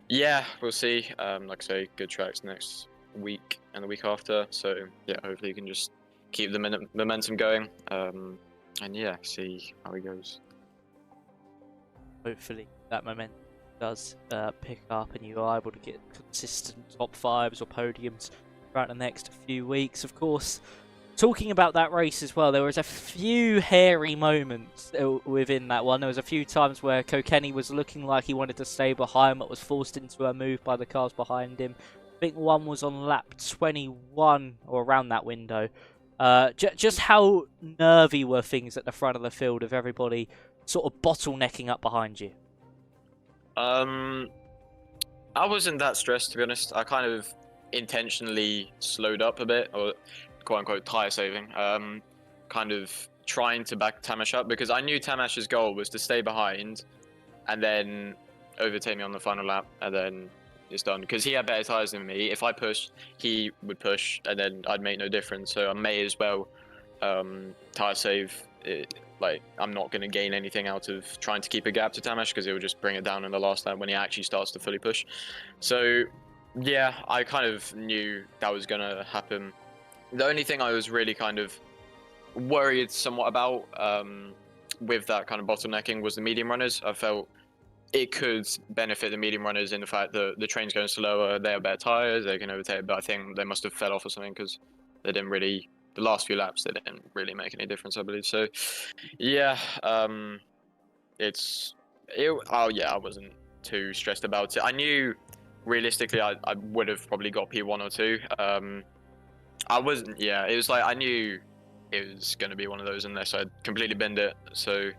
yeah, we'll see. Like I say, good tracks next week and the week after. So yeah, hopefully you can just keep the momentum going. And yeah, see how it goes. Hopefully that momentum does pick up and you are able to get consistent top fives or podiums throughout the next few weeks. Of course, talking about that race as well, there was a few hairy moments within that one. There was a few times where Kokeni was looking like he wanted to stay behind but was forced into a move by the cars behind him. I think one was on lap 21 or around that window. Just how nervy were things at the front of the field of everybody sort of bottlenecking up behind you? I wasn't that stressed, to be honest. I kind of intentionally slowed up a bit, or quote unquote tire saving, kind of trying to back Tamash up, because I knew Tamash's goal was to stay behind and then overtake me on the final lap, and then it's done. Because he had better tires than me. If I pushed, he would push, and then I'd make no difference. So I may as well tire save it. Like, I'm not going to gain anything out of trying to keep a gap to Tamash, because it will just bring it down in the last lap when he actually starts to fully push. So yeah, I kind of knew that was going to happen. The only thing I was really kind of worried somewhat about with that kind of bottlenecking was the medium runners. I felt it could benefit the medium runners in the fact that the train's going slower, they have better tires, they can overtake, but I think they must have fell off or something, because they didn't really, the last few laps, they didn't really make any difference, I believe. So yeah, oh yeah, I wasn't too stressed about it. I knew realistically I would have probably got P1 or 2. I wasn't, yeah, it was like I knew it was going to be one of those unless I completely bend it. So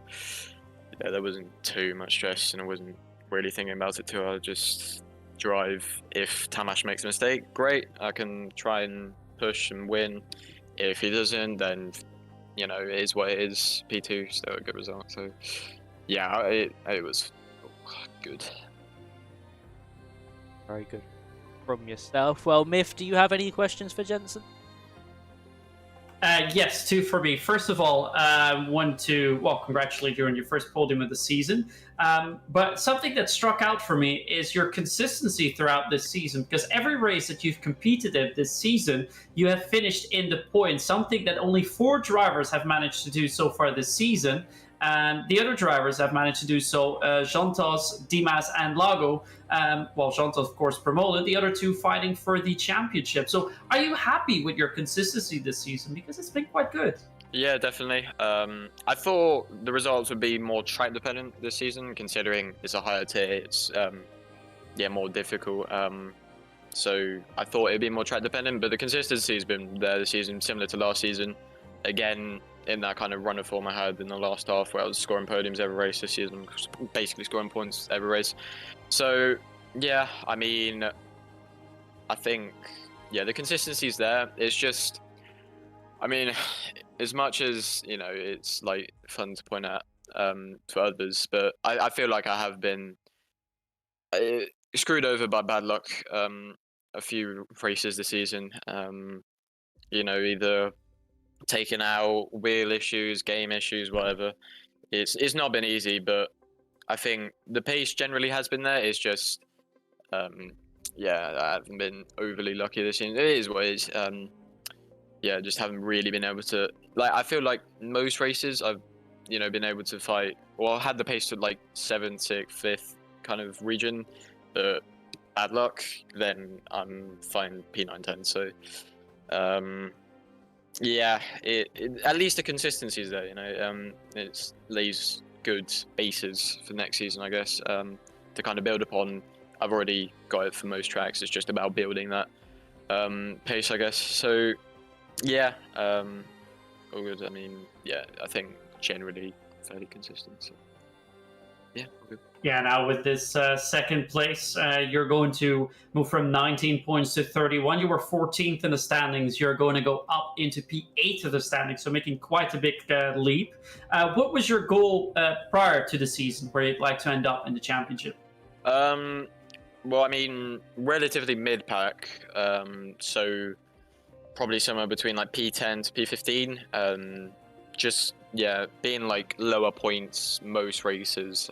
yeah, there wasn't too much stress, and I wasn't really thinking about it too. I'll just drive. If Tamash makes a mistake, great, I can try and push and win. If he doesn't, then it is what it is. P2, still a good result. So yeah, it was good. Very good from yourself. Well, Myth, do you have any questions for Jensen? Yes, 2 for me. First of all, want to congratulate you on your first podium of the season. But something that struck out for me is your consistency throughout this season, because every race that you've competed in this season, you have finished in the points, something that only 4 drivers have managed to do so far this season. And the other drivers have managed to do so, Jantos, Dimas, and Lago. Jantos, of course, promoted. The other 2 fighting for the championship. So are you happy with your consistency this season? Because it's been quite good. Yeah, definitely. I thought the results would be more track dependent this season, considering it's a higher tier. It's more difficult. So I thought it'd be more track dependent, but the consistency has been there this season, similar to last season. Again, in that kind of runner form I had in the last half, where I was scoring podiums every race this season, basically scoring points every race. So yeah, I mean, I think the consistency's there. It's just, I mean, as much as it's like fun to point out to others, but I feel like I have been screwed over by bad luck a few races this season. Either taking out wheel issues, game issues, whatever. It's not been easy, but I think the pace generally has been there. It's just I haven't been overly lucky this season. It is what it is. Just haven't really been able to, like, I feel like most races I've been able to fight, well, I had the pace to like 7th, 6th, 5th kind of region, but bad luck, then I'm fine P9, 10. So at least the consistency is there. It lays good bases for next season, I guess, to kind of build upon. I've already got it for most tracks. It's just about building that pace, I guess. So yeah, all good. I mean, I think generally fairly consistent. So yeah, all good. Yeah, now with this second place, you're going to move from 19 points to 31. You were 14th in the standings. You're going to go up into P8 of the standings, so making quite a big leap. What was your goal prior to the season, where you'd like to end up in the championship? Well, I mean, relatively mid-pack, so probably somewhere between like P10 to P15. Just, yeah, being like lower points most races,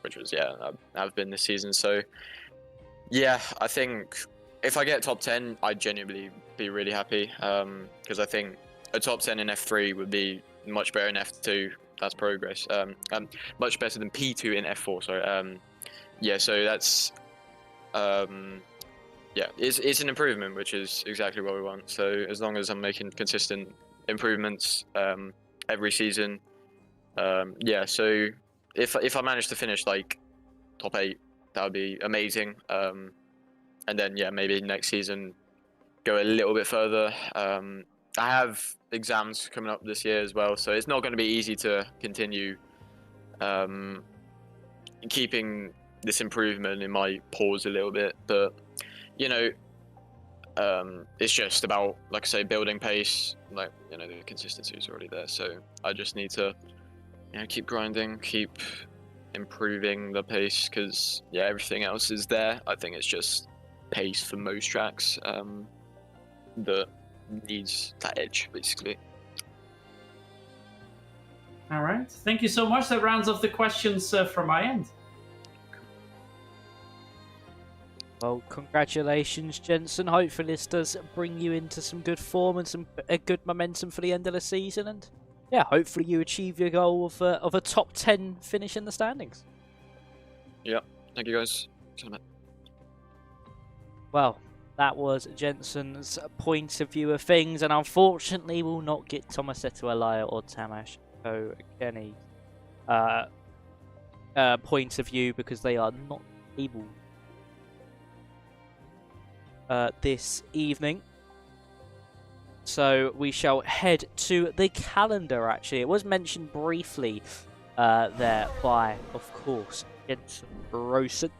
which was, yeah, I've been this season. So, yeah, I think if I get top 10, I'd genuinely be really happy, because I think a top 10 in F3 would be much better in F2. That's progress. Much better than P2 in F4, sorry. Yeah, so that's... yeah, it's an improvement, which is exactly what we want. So as long as I'm making consistent improvements every season, yeah. So if I manage to finish like top 8, that would be amazing. And then yeah, maybe next season go a little bit further. I have exams coming up this year as well, so it's not going to be easy to continue keeping this improvement. It might pause a little bit, but you know, it's just about, like I say, building pace. Like, you know, the consistency is already there, so I just need to, you know, keep grinding, keep improving the pace, because yeah, everything else is there. I think it's just pace for most tracks that needs that edge, basically. All right. Thank you so much. That rounds off the questions from my end. Well, congratulations, Jensen. Hopefully this does bring you into some good form and some good momentum for the end of the season. And yeah, hopefully you achieve your goal of a top 10 finish in the standings. Yeah, thank you guys. Well, that was Jensen's point of view of things, and unfortunately will not get Tomasetto Alaya or Tamash O'Kenny point of view, because they are not able this evening. So we shall head to the calendar. Actually, it was mentioned briefly there by, of course, Jensen Rosen,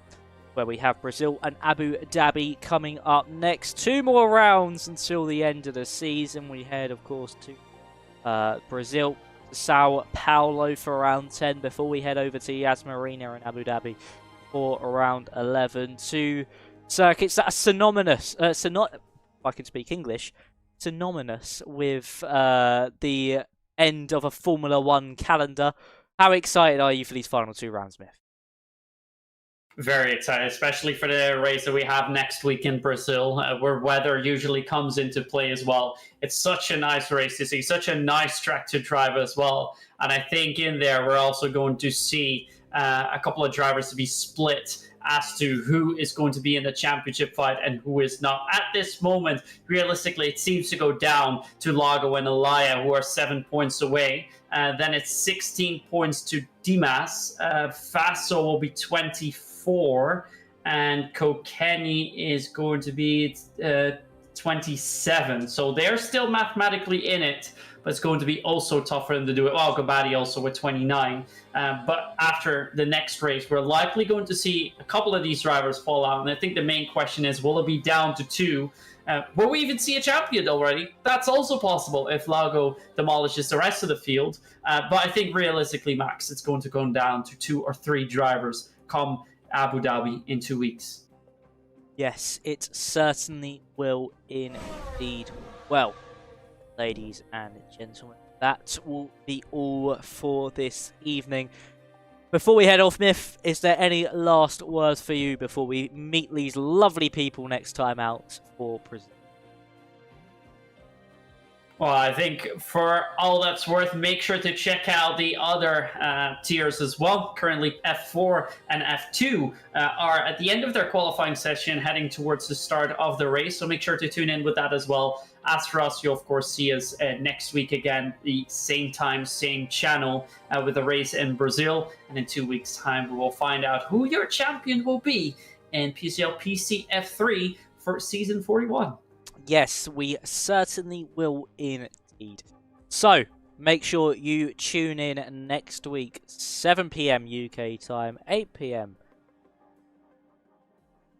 where we have Brazil and Abu Dhabi coming up next. 2 more rounds until the end of the season. We head, of course, to Brazil, Sao Paulo for round 10 before we head over to Yas Marina and Abu Dhabi for round 11. 2 circuits that are synonymous, if I can speak English, synonymous with the end of a Formula 1 calendar. How excited are you for these final 2 rounds, Smith? Very excited, especially for the race that we have next week in Brazil, where weather usually comes into play as well. It's such a nice race to see, such a nice track to drive as well. And I think in there we're also going to see a couple of drivers to be split as to who is going to be in the championship fight and who is not. At this moment, realistically, it seems to go down to Lago and Alaya, who are 7 points away. Then it's 16 points to Dimas. Faso will be 24, and Kokeni is going to be 27. So they're still mathematically in it, but it's going to be also tough for them to do it. Well, Gabati also with 29. But after the next race, we're likely going to see a couple of these drivers fall out. And I think the main question is, will it be down to 2? Will we even see a champion already? That's also possible if Lago demolishes the rest of the field. But I think realistically, Max, it's going to go down to 2 or 3 drivers come Abu Dhabi in 2 weeks. Yes, it certainly will indeed. Well, ladies and gentlemen, that will be all for this evening. Before we head off, Myth, is there any last words for you before we meet these lovely people next time out for prison? Well, I think for all that's worth, make sure to check out the other tiers as well. Currently, F4 and F2 are at the end of their qualifying session, heading towards the start of the race. So make sure to tune in with that as well. As for us, you'll of course see us next week again, the same time, same channel, with the race in Brazil. And in 2 weeks' time, we will find out who your champion will be in PSGL PC F3 for season 41. Yes, we certainly will indeed. So, make sure you tune in next week, 7 PM UK time, 8 PM.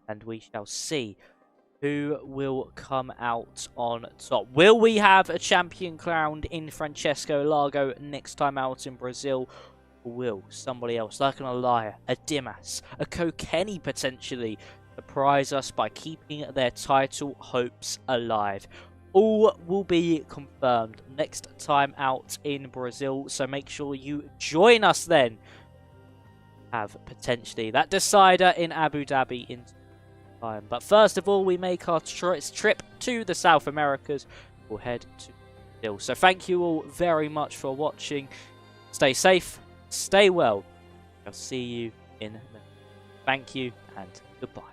And we shall see who will come out on top. Will we have a champion crowned in Francesco Lago next time out in Brazil? Or will somebody else, like an Alaya, a Dimas, a Kokeni potentially, surprise us by keeping their title hopes alive. All will be confirmed next time out in Brazil, so make sure you join us then. Have potentially that decider in Abu Dhabi in time. But first of all, we make our trip to the South Americas. We'll head to Brazil. So thank you all very much for watching. Stay safe, stay well. I'll see you in a minute. Thank you and goodbye.